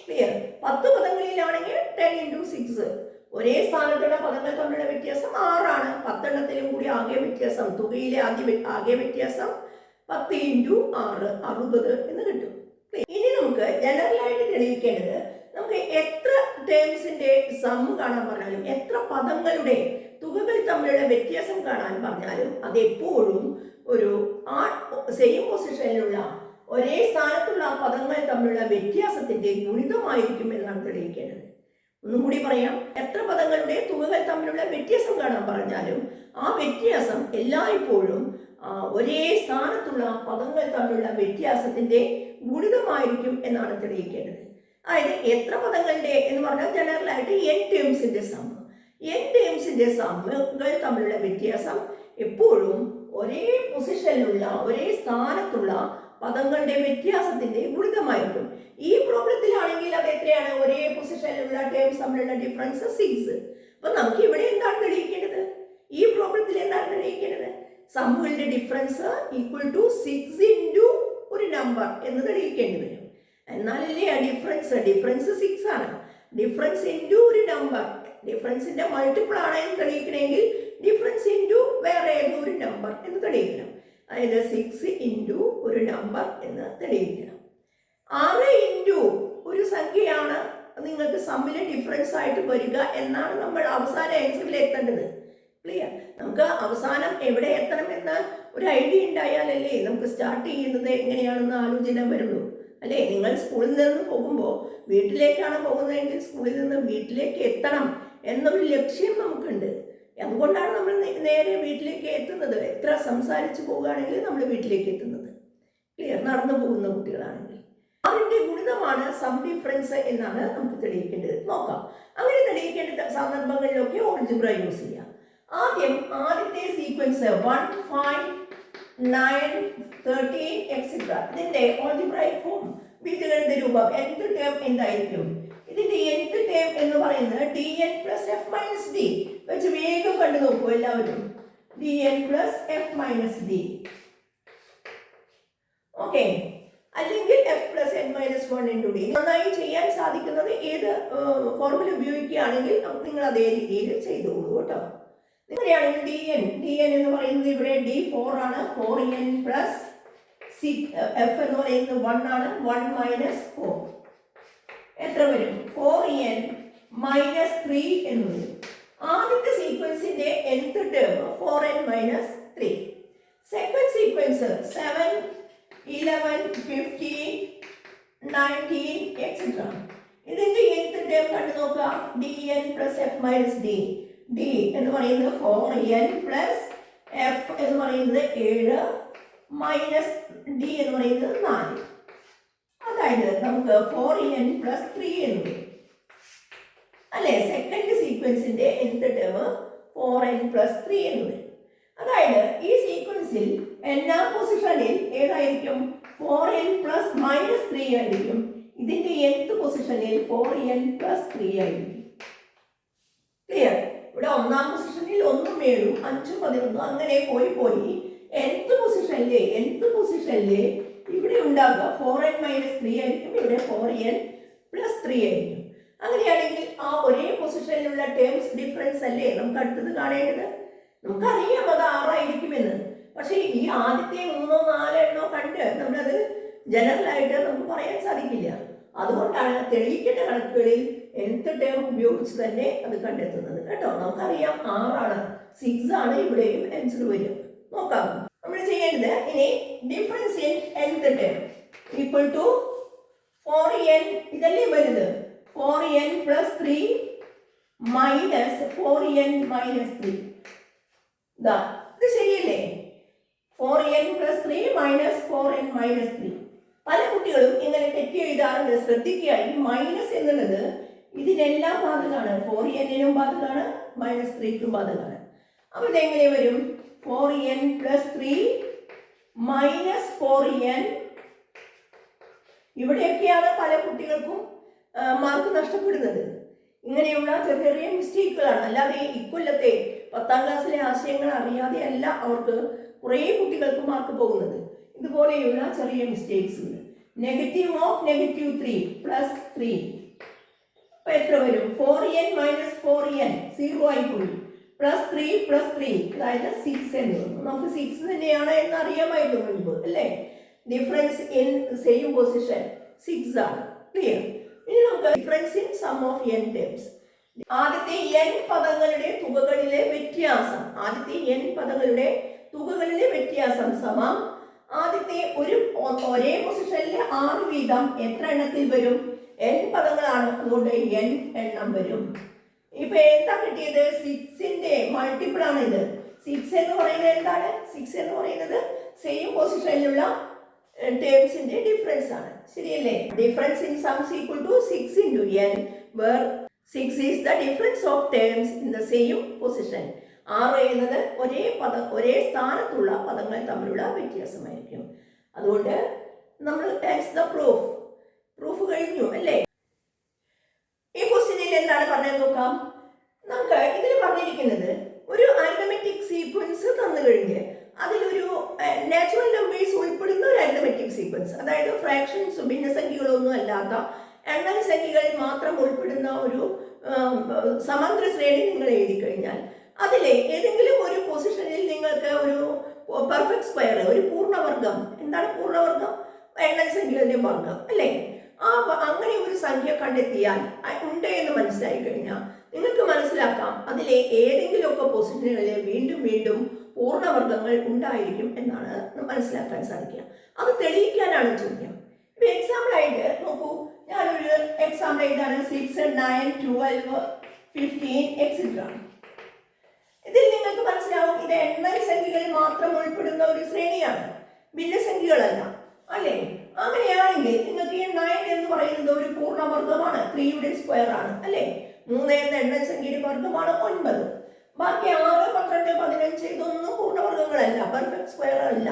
ക്ലിയർ? 10 പദങ്ങളിലാണെങ്കിൽ 10 × 6 ഒരേ സ്ഥാനത്തുള്ള പദങ്ങൾ തമ്മിലുള്ള വ്യത്യാസം 6 ആണ്. 10 എണ്ണത്തിലും കൂടി ആകെ വ്യത്യാസം, തുകയിലെ ആകെ വ്യത്യാസം 10 × 6 60 എന്ന് കിട്ടും. ഇനി നമുക്ക് ജനറലായിട്ട് തെളിയിക്കേണ്ടത്, നമുക്ക് എത്ര ടേംസിന്റെ സം കാണാൻ പറഞ്ഞാലും, എത്ര പദങ്ങളുടെ തുകകൾ തമ്മിലുള്ള വ്യത്യാസം കാണാൻ പറഞ്ഞാലും, അത് എപ്പോഴും ഒരു സെയിം പൊസിഷനിലുള്ള ഒരേ സ്ഥാനത്തുള്ള പദങ്ങൾ തമ്മിലുള്ള വ്യത്യാസത്തിന്റെ ഗുണിതമായിരിക്കും എന്നാണ് തെളിയിക്കേണ്ടത്. ഒന്നും കൂടി പറയാം. എത്ര പദങ്ങളുടെ തുകകൾ തമ്മിലുള്ള വ്യത്യാസം കാണാൻ പറഞ്ഞാലും ആ വ്യത്യാസം എല്ലായ്പ്പോഴും ഒരേ സ്ഥാനത്തുള്ള പദങ്ങൾ തമ്മിലുള്ള വ്യത്യാസത്തിന്റെ ഗുണിതമായിരിക്കും എന്നാണ് തെളിയിക്കേണ്ടത്. അതായത് എത്ര പദങ്ങളുടെ എന്ന് പറഞ്ഞാൽ ജനറലായിട്ട് n ടേംസിന്റെ സം. n ടേംസിന്റെ സമ്മുകൾ തമ്മിലുള്ള വ്യത്യാസം എപ്പോഴും ഒരേ പൊസിഷനിലുള്ള ഒരേ സ്ഥാനത്തുള്ള പദങ്ങളുടെ വ്യത്യാസത്തിന്റെ ഗുണിതമായിരിക്കും. ഈ പ്രോബ്ലത്തിലാണെങ്കിൽ അത് എത്രയാണ്? ഒരേ പൊസിഷനിലുള്ള ടേംസ് തമ്മിലുള്ള ഡിഫറൻസ് 6. അപ്പൊ നമുക്ക് ഇവിടെ എന്താണ് തെളിയിക്കേണ്ടത്? ഈ പ്രോബ്ലത്തിൽ എന്താണ് തെളിയിക്കേണ്ടത്? സമ്മുകളുടെ ഡിഫറൻസ് = 6 × ഒരു നമ്പർ എന്ന് തെളിയിക്കേണ്ടി വരും. എന്നാലല്ലേ ആ ഡിഫറൻസ് 6 ആണ്. ഡിഫറൻസ് × ഒരു നമ്പർ, ഡിഫറൻസിന്റെ മൾട്ടിപ്പിൾ ആണ് എന്ന് തെളിയിക്കണമെങ്കിൽ ഡിഫറൻസ് × വേറെ ഏതോ ഒരു നമ്പർ എന്ന് തെളിയിക്കണം. അതായത് 6 × ഒരു നമ്പർ എന്ന് തെളിയിക്കണം. 6 × ഒരു സംഖ്യയാണ് നിങ്ങൾക്ക് സമ്മിലെ ഡിഫറൻസ് ആയിട്ട് വരിക എന്നാണ് നമ്മൾ അവസാന ആൻസറിൽ എത്തേണ്ടത്. ക്ലിയർ? നമുക്ക് അവസാനം എവിടെ എത്തണം എന്ന ഒരു ഐഡിയ ഉണ്ടായാലല്ലേ നമുക്ക് സ്റ്റാർട്ട് ചെയ്യുന്നത് എങ്ങനെയാണെന്ന് ആലോചന വരുള്ളൂ അല്ലേ? നിങ്ങൾ സ്കൂളിൽ നിന്ന് പോകുമ്പോൾ വീട്ടിലേക്കാണ് പോകുന്നതെങ്കിൽ സ്കൂളിൽ നിന്ന് വീട്ടിലേക്ക് എത്തണം എന്നൊരു ലക്ഷ്യം നമുക്കുണ്ട്. അതുകൊണ്ടാണ് നമ്മൾ നേരെ വീട്ടിലേക്ക് എത്തുന്നത്. എത്ര സംസാരിച്ച് പോവുകയാണെങ്കിൽ നമ്മൾ വീട്ടിലേക്ക് എത്തുന്നത്. ക്ലിയർ? നടന്നു പോകുന്ന കുട്ടികളാണെങ്കിൽ അതിന്റെ ഗുണിതമാണ് സം ഡിഫറൻസ് എന്നാണ് നമുക്ക് തെളിയിക്കേണ്ടത്. നോക്കാം. അങ്ങനെ തെളിയിക്കേണ്ട സന്ദർഭങ്ങളിലൊക്കെ ഓൾജിബ്ര യൂസ് ചെയ്യാം. ആദ്യത്തെ സീക്വൻസ് 1, 5, 9, 13, etc. ഇതിന്റെ ഓൾജിബ്രൈക് ഫോം ബീജഗണിത രൂപം nth ടേം എന്തായിരിക്കും? ഇതിന്റെ nth ടേം എന്ന് പറയുന്നത് dn plus f minus d വെച്ച് വേഗം കണ്ടു നോക്കൂ എല്ലാവരും. dn plus f minus d. Okay, അല്ലെങ്കിൽ f plus n minus 1 into d. നന്നായി ചെയ്യാൻ സാധിക്കുന്നത് ഏത് ഫോർമുല ഉപയോഗിക്കുകയാണെങ്കിൽ നിങ്ങൾ അതേ രീതിയിൽ ചെയ്തോളൂ കേട്ടോ. ഇങ്ങനെയാണെങ്കിൽ ഡി എൻ എന്ന് പറയുന്നത് ഇവിടെ D4 ആണ്. 4n പ്ലസ് എഫ് എന്ന് പറയുന്നത് 1 ആണ്. 1 മൈനസ് 4 എത്ര വരും? 4n മൈനസ് 3 എന്ന് വരും. ആദ്യത്തെ സീക്വൻസിന്റെ nth term 4n minus 3. Second sequence 7, 11, 15, 19, etc. ഇതിന്റെ nth ടേം കണ്ടു നോക്കാം. dn plus f minus D. D എന്ന് പറയുന്നത് 4n പ്ലസ് എഫ് എന്ന് പറയുന്നത് 7 മൈനസ് ഡി എന്ന് പറയുന്നത് 4. അതായത് നമുക്ക് 4n പ്ലസ് 3 എന്ന് വരും അല്ലെ. സെക്കൻഡ് സീക്വൻസിന്റെ nth ടേം 4n പ്ലസ് 3 എന്ന് വരും. അതായത് ഈ സീക്വൻസിൽ എന്നാ പൊസിഷനിൽ ഏതായിരിക്കും? 4n പ്ലസ് മൈനസ് 3 ആയിരിക്കും. ഇതിന്റെ nth പൊസിഷനിൽ 4n പ്ലസ് 3 ആയിരിക്കും. ക്ലിയർ? ഇവിടെ ഒന്നാം പൊസിഷനിൽ 1 7 5 11 അങ്ങനെ പോയി nth പൊസിഷനിലെ ഇവിടെ ഉണ്ടാകുക 4n മൈനസ് 3 ആയിരിക്കും. ഇവിടെ 4n പ്ലസ് 3 ആയിരിക്കും. അങ്ങനെയാണെങ്കിൽ ആ ഒരേ പൊസിഷനിലുള്ള ടേംസ് ഡിഫറൻസ് അല്ലേ നമുക്ക് അടുത്തത് കാണേണ്ടത്? നമുക്കറിയാം അത് 6 ആയിരിക്കുമെന്ന്. പക്ഷേ ഈ ആദ്യത്തെ 3 4 എണ്ണോ കണ്ട് നമ്മളത് ജനറലായിട്ട് നമുക്ക് പറയാൻ സാധിക്കില്ല. അതുകൊണ്ടാണ് തെളിയിക്കേണ്ട കണക്കുകളിൽ nth ടേം ഉപയോഗിച്ച് തന്നെ അത് കണ്ടെത്തുന്നത് കേട്ടോ. നമുക്കറിയാം 6 ആണ്, 6 ആണ് ഇവിടെയും ആൻസർ വരും. നോക്കാം നമ്മൾ ചെയ്യേണ്ടത്. ഇനി difference in nth term equal to 4n, ഇതല്ലേ വലുത്. 4n plus 3 minus 4n minus 3. ഇത് ശരിയല്ലേ? 4n plus 3 minus 4n minus 3. പല കുട്ടികളും ഇങ്ങനെ തെറ്റി എഴുതാറുണ്ട്. ശ്രദ്ധിക്കുക, ഈ മൈനസ് എന്നുള്ളത് ഇതിനെല്ലാം ബാധകമാണ്. 4n-നും ബാധകമാണ്, മൈനസ് 3-ക്കും ബാധകമാണ്. അപ്പോൾ ഇതെങ്ങനെ വരും? 4n plus 3 minus 4n. ഇവിടെയൊക്കെയാണ് പല കുട്ടികൾക്കും മാർക്ക് നഷ്ടപ്പെടുന്നത്. ഇങ്ങനെയുള്ള ചെറിയ ചെറിയ മിസ്റ്റേക്കുകളാണ്. അല്ലാതെ ഇക്കൊല്ലത്തെ 10ാം ക്ലാസ്സിലെ ആശയങ്ങൾ അറിയാതെ അല്ല അവർക്ക് കുറേ കുട്ടികൾക്ക് മാർക്ക് പോകുന്നത്. ഇതുപോലെയുള്ള ചെറിയ മിസ്റ്റേക്സുകൾ. നെഗറ്റീവ് ഓഫ് -3 പ്ലസ് 3 അപ്പോൾ എത്ര വരും? 4n മൈനസ് 4n 0 ആയിപ്പോയി. പ്ലസ് 3 അതായത് 6 എന്ന് വന്നു. നമുക്ക് 6 തന്നെയാണ് എന്ന് അറിയാമായിരുന്നു മുൻപ് അല്ലേ? ഡിഫറൻസ് ഇൻ സെയിം പൊസിഷൻ 6 ആണ്. ക്ലിയർ? ഇനി നമുക്ക് difference in sum of n terms. ആദ്യത്തെ n പദങ്ങളുടെ തുകകളിലെ വ്യത്യാസം സമം ആദ്യത്തെ ഒരേ പൊസിഷനിൽ 6 വീതം എത്ര എണ്ണത്തിൽ വരും? n പദങ്ങളാണ്, അതുകൊണ്ട് n എണ്ണം വരും. ഇപ്പൊ എന്താ കിട്ടിയത്? 6ന്റെ മൾട്ടിപ്പിൾ ആണ് ഇത്. 6 എന്ന് പറയുന്നത് എന്താണ്? 6 എന്ന് പറയുന്നത് സെയിം പൊസിഷനിലുള്ള ടേംസിന്റെ ഡിഫറൻസ് ആണ്. ശരിയല്ലേ? ഡിഫറൻസ് ഇൻ സംസ് equal to 6 into n, where 6 is the difference of terms in the same position. 6 എന്നത് ഒരേ സ്ഥാനത്തുള്ള പദങ്ങൾ തമ്മിലുള്ള വ്യത്യാസമായിരിക്കും. അതുകൊണ്ട് നമ്മൾ പ്രൂഫ് കഴിഞ്ഞു അല്ലേ? ഈ ക്വസ്റ്റ്യനിൽ എന്താണ് പറഞ്ഞത് നോക്കാം. നമുക്ക് ഇതിൽ പറഞ്ഞിരിക്കുന്നത് ഒരു അരിതമെറ്റിക് സീക്വൻസ് തന്നു കഴിഞ്ഞ് അതിലൊരു നാച്ചുറൽ നമ്പേഴ്സ് ഉൾപ്പെടുന്ന ഒരു അരിതമെറ്റിക് സീക്വൻസ്, അതായത് ഫ്രാക്ഷൻസ് ഭിന്നസംഖ്യകളൊന്നും അല്ലാത്ത എണ്ണൽ സംഖ്യകൾ മാത്രം ഉൾപ്പെടുന്ന ഒരു സമാന്തര ശ്രേണി നിങ്ങൾ എഴുതി കഴിഞ്ഞാൽ അതിലെ ഏതെങ്കിലും ഒരു പൊസിഷനിൽ നിങ്ങൾക്ക് ഒരു പെർഫെക്റ്റ് സ്ക്വയർ, ഒരു പൂർണ്ണവർഗം, എന്താണ് പൂർണ്ണവർഗം? എണ്ണൽ സംഖ്യകളുടെ വർഗം അല്ലേ? അങ്ങനെ ഒരു സംഖ്യ കണ്ടെത്തിയാൽ ഉണ്ട് എന്ന് മനസ്സിലായി കഴിഞ്ഞാൽ നിങ്ങൾക്ക് മനസ്സിലാക്കാം അതിലെ ഏതെങ്കിലുമൊക്കെ പൊസിഷനുകളിൽ വീണ്ടും പൂർണ്ണവർഗങ്ങൾ ഉണ്ടായിരിക്കും എന്നാണ് മനസ്സിലാക്കാൻ സാധിക്കുക. അത് തെളിയിക്കാനാണ് ചോദ്യം. ഇപ്പൊ എക്സാമ്പിൾ ആയിട്ട് നോക്കൂ, ഞാനൊരു എക്സാമ്പിൾ എഴുതാണ്. 6, 9, 12, 15, etc. ഇതിൽ നിങ്ങൾക്ക് മനസ്സിലാവും ഇത് എണ്ണൽ സംഖ്യകൾ മാത്രം ഉൾപ്പെടുന്ന ഒരു ശ്രേണിയാണ്, ഭിന്നസംഖ്യകളല്ല അല്ലേ? അങ്ങനെയാണെങ്കിൽ നിങ്ങൾക്ക് ഈ 9 എന്ന് പറയുന്നത് ഒരു പൂർണ്ണവർഗമാണ്, 3യുടെ സ്ക്വയർ ആണ് അല്ലേ? 3 എന്ന എണ്ണൽ സംഖ്യയുടെ വർഗമാണ് 9. ബാക്കി 6, 12, 15 ഇതൊന്നും പൂർണ്ണവർഗങ്ങൾ സ്ക്വയറുകളല്ല, പെർഫെക്റ്റ് സ്ക്വയറുകളല്ല.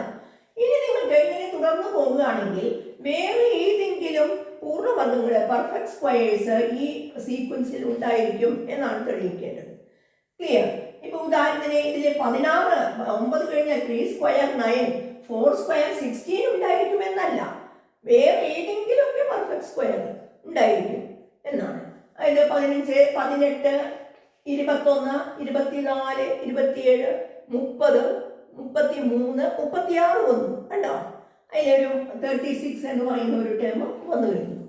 ഇനി നിങ്ങൾക്ക് ഇങ്ങനെ തുടർന്ന് പോകുകയാണെങ്കിൽ വേറെ ഏതെങ്കിലും പൂർണ്ണവർഗങ്ങൾ പെർഫെക്റ്റ് സ്ക്വയേഴ്സ് ഈ സീക്വൻസിൽ ഉണ്ടായിരിക്കും എന്നാണ് തെളിയിക്കേണ്ടത്. ക്ലിയർ? ഇപ്പൊ ഉദാഹരണത്തിന് ഇതിൽ 16, 9 കഴിഞ്ഞാൽ 3 സ്ക്വയർ 9, 4 സ്ക്വയർ 16 ഉണ്ടായിരിക്കും എന്നല്ല, വേറെ ഏതെങ്കിലും ഒക്കെ പെർഫെക്റ്റ് സ്ക്വയർ ഉണ്ടായിരിക്കും എന്നാണ്. അതായത് 15, 18, 21, 24, 27, 30, 33, 36 വന്നു. കണ്ടോ? അതിലൊരു 36 എന്ന് പറയുന്ന ഒരു ടേം വന്നു കഴിഞ്ഞു.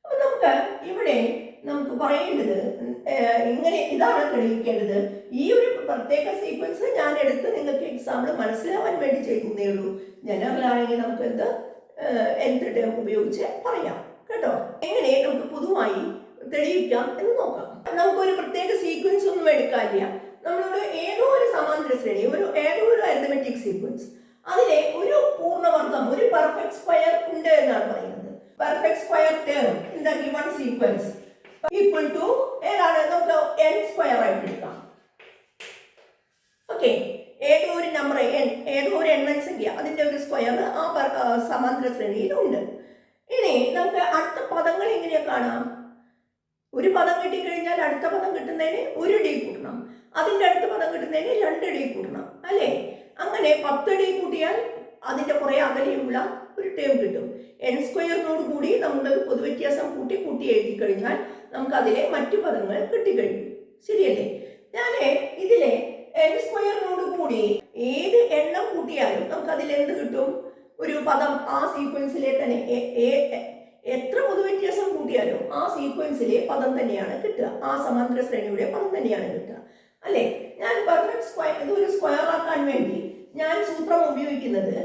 അപ്പൊ നമുക്ക് ഇവിടെ നമുക്ക് പറയേണ്ടത് ഇതാണ് തെളിയിക്കേണ്ടത്. ഈ ഒരു പ്രത്യേക സീക്വൻസ് ഞാൻ എടുത്ത് നിങ്ങൾക്ക് എക്സാമ്പിൾ മനസ്സിലാവാൻ വേണ്ടി ചെയ്യുന്നേ ഉള്ളൂ. ജനറൽ ആണെങ്കിൽ നമുക്ക് nth ടേം ഉപയോഗിച്ച് പറയാം കേട്ടോ. എങ്ങനെ നമുക്ക് പൊതുവായി തെളിയിക്കാം എന്ന് നോക്കാം. നമുക്കൊരു പ്രത്യേക സീക്വൻസ് ഒന്നും എടുക്കാനില്ല. നമ്മളോട് ഏതോ ഒരു സമാന്തര ശ്രേണി, ഏതോ ഒരു അരിത്മെറ്റിക് സീക്വൻസ്, അതിലെ ഒരു പൂർണ്ണവർഗം, ഒരു പെർഫെക്റ്റ് സ്ക്വയർ ഉണ്ട് എന്നാണ് പറയുന്നത്. Perfect square term in the given sequence equal to ഏതാണ്? നമുക്ക് n സ്ക്വയർ ആയിട്ട് എടുക്കാം. ഓക്കെ, ഏതോ ഒരു നമ്പർ n, ഏതോ ഒരു എണ്ണൽ സംഖ്യ, അതിന്റെ ഒരു സ്ക്വയർ ആ സമാന്തര ശ്രേണിയിൽ ഉണ്ട്. ഇനി നമുക്ക് അടുത്ത പദങ്ങൾ എങ്ങനെയാ കാണാം? ഒരു പദം കിട്ടിക്കഴിഞ്ഞാൽ അടുത്ത പദം കിട്ടുന്നതിന് 1 d കൂട്ടണം, അതിന്റെ അടുത്ത പദം കിട്ടുന്നതിന് 2 d കൂട്ടണം, അല്ലേ? അങ്ങനെ 10 d കൂട്ടിയാൽ അതിന്റെ കുറെ അകലെയുള്ള ഒരു ടേം കിട്ടും. n സ്ക്വയറിനോട് കൂടി നമ്മൾ പൊതുവ്യത്യാസം കൂട്ടി എഴുതി കഴിഞ്ഞാൽ നമുക്ക് അതിലെ മറ്റു പദങ്ങൾ കിട്ടിക്കഴിയും. ശരിയല്ലേ? ഞാൻ ഇതിലെ n സ്ക്വയറിനോട് കൂടി ഏത് എണ്ണം കൂട്ടിയാലും നമുക്ക് അതിൽ എന്ത് കിട്ടും? ഒരു പദം ആ സീക്വൻസിലെ തന്നെ എത്ര പൊതുവ്യത്യാസം കൂട്ടിയാലും ആ സീക്വൻസിലെ പദം തന്നെയാണ് കിട്ടുക, ആ സമാന്തര ശ്രേണിയുടെ പദം തന്നെയാണ് കിട്ടുക, അല്ലേ? ഞാൻ പെർഫെക്റ്റ് സ്ക്വയർ ഇതൊരു സ്ക്വയർ ആക്കാൻ വേണ്ടി ഞാൻ സൂത്രം ഉപയോഗിക്കുന്നത്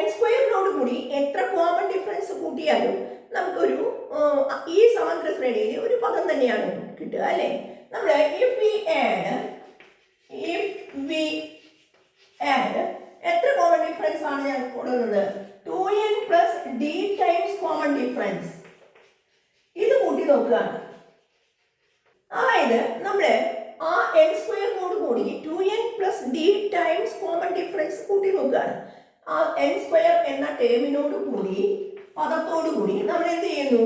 n സ്ക്വയറിനോട് കൂടി എത്ര കോമൺ ഡിഫറൻസ് കൂട്ടിയാലും നമുക്കൊരു ഈ സമാന്തര ശ്രേണിയിൽ ഒരു പദം തന്നെയാണ് കിട്ടുക, അല്ലേ? നമ്മൾ ഇഫ് വി ആഡ് എത്ര കോമൺ ഡിഫറൻസ് ആണ് ഞാൻ കൊടുക്കുന്നത്? 2n plus d times common difference. ഇത് കൂട്ടി നോക്കുകയാണ്. അതായത് നമ്മൾ ആ n സ്ക്വയറിനോട് കൂടി 2n plus d times common difference കൂട്ടി നോക്കുകയാണ്. ആ n സ്ക്വയർ എന്ന ടേമിനോട് കൂടി പദത്തോടു കൂടി നമ്മൾ എന്ത് ചെയ്യുന്നു?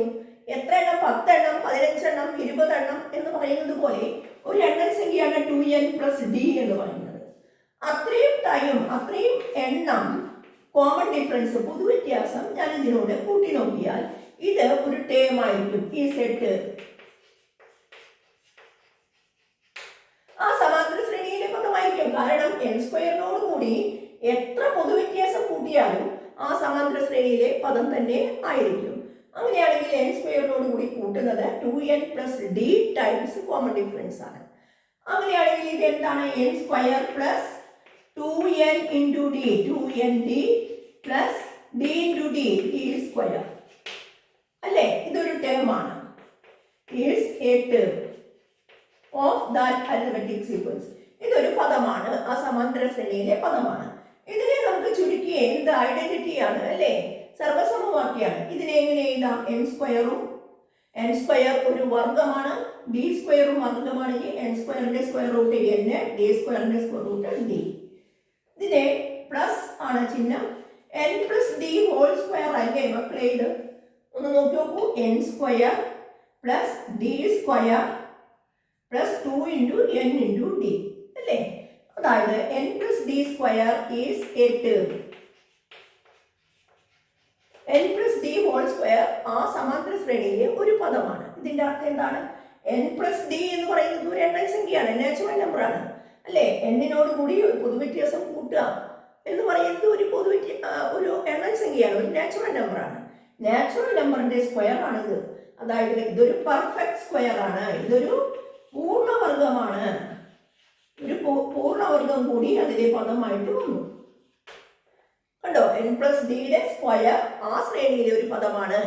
എത്ര എണ്ണം? 10 എണ്ണം, 15 എണ്ണം, 20 എണ്ണം എന്ന് പറയുന്നത് പോലെ ഒരു എണ്ണൽ സംഖ്യയാണ് 2n പ്ലസ് d എന്ന് പറയുന്നത്. അത്രയും ടൈം, അത്രയും എണ്ണം കോമൺ ഡിഫറൻസ്, പൊതുവ്യത്യാസം ഞാൻ ഇതിനോട് കൂട്ടി നോക്കിയാൽ ഇത് ഒരു ടേം ആയിരിക്കും. ഈ സെറ്റ് ആ സമാന്തര ശ്രേണിയിലെ പദമായിരിക്കും. കാരണം n സ്ക്വയറിനോട് കൂടി എത്ര പൊതുവ്യത്യാസം കൂട്ടിയാലും ആ സമാന്തര ശ്രേണിയിലെ പദം തന്നെ ആയിരിക്കും. അങ്ങനെയാണെങ്കിൽ n സ്ക്വയറിനോട് കൂടി കൂട്ടുന്നത് 2n plus d times common difference ആണ്. അങ്ങനെയാണെങ്കിൽ ഇത് എന്താണ്? n square plus 2n into d, 2nd plus d into d, d square, അല്ലേ? ഇതൊരു ടേം ആണ്. is a term of that arithmetic sequence. ഇതൊരു പദമാണ്, ആ സമാന്തര ശ്രേണിയിലെ പദമാണ്. ഇതിനെ നമുക്ക് ചുരുക്കി എന്ത് ഐഡന്റിറ്റിയാണ്, അല്ലേ? സർവ്വസമവാക്യമാണ്. ഇതിനെ എങ്ങനെ എഴുതാം? n സ്ക്വയർ ഒരു വർഗമാണ്, d സ്ക്വയറും വർഗമാണെങ്കിൽ n സ്ക്വയറിന്റെ സ്ക്വയർ റൂട്ട് n, d സ്ക്വയറിന്റെ സ്ക്വയർ റൂട്ട് d. ഇതിനെ പ്ലസ് ആണ് ചിഹ്നം. n plus d whole square അല്ലേ മക്കളെ? ഇത് ഒന്ന് നോക്കി നോക്കൂ. n square plus d square plus 2 into n into d, അല്ലേ? അതായത് n plus d square is a term. n plus d whole square ആ സമാന്തര ശ്രേണിയിലെ ഒരു പദമാണ്. ഇതിന്റെ അർത്ഥം എന്താണ്? n പ്ലസ് d എന്ന് പറയുന്നത് ഒരു എണ്ണൽ സംഖ്യയാണ്, നാച്ചുറൽ നമ്പർ ആണ്, അല്ലേ? എന്നിനോട് കൂടി പൊതുവ്യത്യാസം കൂട്ടുക എന്ന് പറയുന്നത് ഒരു എണ്ണൽ സംഖ്യയാണ്, ഒരു നാച്ചുറൽ നമ്പർ ആണ്. നാച്ചുറൽ നമ്പറിന്റെ സ്ക്വയർ ആണിത്. അതായത് ഇതൊരു പെർഫെക്റ്റ് സ്ക്വയർ ആണ്, ഇതൊരു പൂർണ്ണവർഗമാണ്. ഒരു പൂർണ്ണവർഗം കൂടി അതിലെ പദമായിട്ട് വന്നു. കണ്ടോ? n പ്ലസ് ഡിയുടെ സ്ക്വയർ ആ ശ്രേണിയിലെ ഒരു പദമാണ്.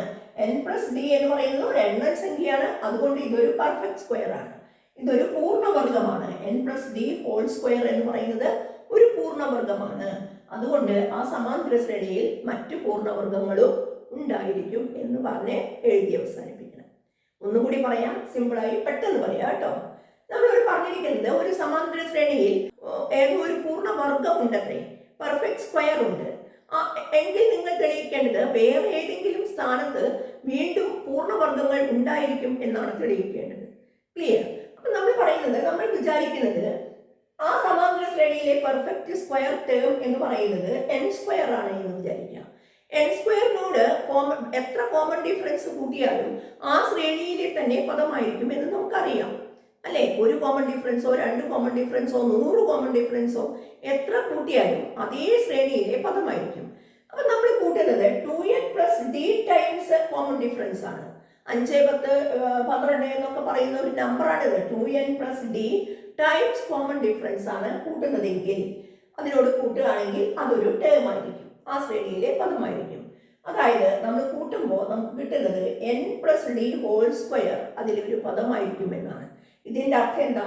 n പ്ലസ് ഡി എന്ന് പറയുന്നത് ഒരു എണ്ണൽ സംഖ്യയാണ്, അതുകൊണ്ട് ഇതൊരു പെർഫെക്റ്റ് സ്ക്വയർ ആണ്. ഇതൊരു പൂർണ്ണവർഗമാണ്. n plus d whole square എന്ന് പറയുന്നത് ഒരു പൂർണ്ണവർഗമാണ്. അതുകൊണ്ട് ആ സമാന്തര ശ്രേണിയിൽ മറ്റു പൂർണ്ണവർഗങ്ങളും ഉണ്ടായിരിക്കും എന്ന് പറഞ്ഞ് എഴുതി അവസാനിപ്പിക്കണം. ഒന്നുകൂടി പറയാം, സിമ്പിളായി പെട്ടെന്ന് പറയാം കേട്ടോ. നമ്മളോട് പറഞ്ഞിരിക്കുന്നത് ഒരു സമാന്തര ശ്രേണിയിൽ ഏതോ ഒരു പൂർണ്ണവർഗം ഉണ്ടത്രേ. പെർഫെക്റ്റ് സ്ക്വയർ ഉണ്ട്. എങ്കിൽ നിങ്ങൾ തെളിയിക്കേണ്ടത് വേറെ ഏതെങ്കിലും സ്ഥാനത്ത് വീണ്ടും പൂർണ്ണവർഗങ്ങൾ ഉണ്ടായിരിക്കും എന്നാണ് തെളിയിക്കേണ്ടത്. ക്ലിയർ? അപ്പൊ നമ്മൾ പറയുന്നത്, നമ്മൾ വിചാരിക്കുന്നത് ആ സമാന്തര ശ്രേണിയിലെ പെർഫെക്റ്റ് സ്ക്വയർ ടേം എന്ന് പറയുന്നത് n സ്ക്വയർ ആണ് എന്ന് വിചാരിക്കാം. n സ്ക്വയറിനോട് എത്ര കോമൺ ഡിഫറൻസ് കൂട്ടിയാലും ആ ശ്രേണിയിലെ തന്നെ പദമായിരിക്കും എന്ന് നമുക്കറിയാം, അല്ലെ? ഒരു കോമൺ ഡിഫറൻസോ 2 കോമൺ ഡിഫറൻസോ 100 കോമൺ ഡിഫറൻസോ എത്ര കൂട്ടിയാലും അതേ ശ്രേണിയിലെ പദമായിരിക്കും. അപ്പൊ നമ്മൾ കൂട്ടുന്നത് 2n + d times common difference ആണ്. 5, 10, 12 എന്നൊക്കെ പറയുന്ന ഒരു നമ്പറാണിത്. 2n + d times common difference ആണ് കൂട്ടുന്നതെങ്കിൽ, അതിനോട് കൂട്ടുകയാണെങ്കിൽ അതൊരു ടേം ആയിരിക്കും, ആ ശ്രേണിയിലെ പദമായിരിക്കും. അതായത് നമ്മൾ കൂട്ടുമ്പോൾ നമുക്ക് കിട്ടുന്നത് n + d ഹോൾ സ്ക്വയർ അതിലൊരു പദമായിരിക്കും എന്നാണ്. ഇതിന്റെ അർത്ഥം എന്താ?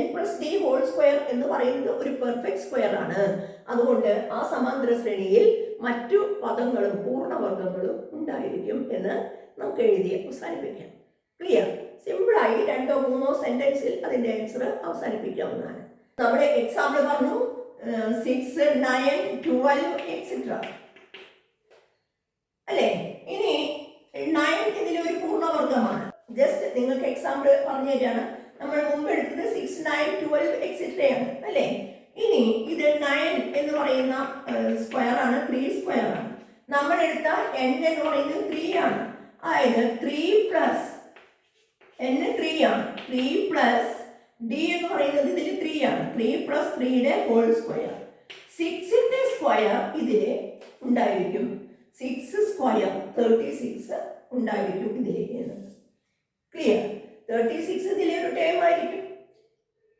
n + d ഹോൾ സ്ക്വയർ എന്ന് പറയുന്നത് ഒരു പെർഫെക്റ്റ് സ്ക്വയർ ആണ്. അതുകൊണ്ട് ആ സമാന്തര ശ്രേണിയിൽ മറ്റു പദങ്ങളും പൂർണ്ണവർഗങ്ങളും ഉണ്ടായിരിക്കും എന്ന് നമുക്ക് എഴുതി അവസാനിപ്പിക്കാം. ക്ലിയർ? സിമ്പിളായി 2 or 3 സെന്റൻസിൽ അതിന്റെ ആൻസർ അവസാനിപ്പിക്കാവുന്നതാണ്. നമ്മുടെ എക്സാമ്പിൾ പറഞ്ഞു 6, 9, 12 എക്സെട്ര, അല്ലേ? ഇനി 9 ഇതിലൊരു പൂർണ്ണവർഗമാണ്. ജസ്റ്റ് നിങ്ങൾക്ക് എക്സാമ്പിൾ പറഞ്ഞു തരികയാണ്. നമ്മൾ മുമ്പ് എടുത്തത് 6, 9, 12 എക്സെട്രയാണ്, അല്ലേ? ഇനി ഇത് 9 എന്ന് പറയുന്ന സ്ക്വയർ ആണ്, 3 സ്ക്വയർ ആണ്. നമ്മൾ എടുത്ത n എന്ന് പറയുന്നത് 3 ആണ്. അതായത് 3 + n 3 ആണ്. 3 + d എന്ന് പറയുന്നത് ഇതിൽ 3 ആണ്. 3 + 3യുടെ ഹോൾ സ്ക്വയർ. 6ന്റെ സ്ക്വയർ ഇതിൽ ഉണ്ടായിരിക്കും. 6 സ്ക്വയർ 36 ഉണ്ടായിരിക്കും ഇതിലേക്ക്. ക്ലിയർ? 36 ഇതിലെ ഒരു ടേം ആയിരിക്കും.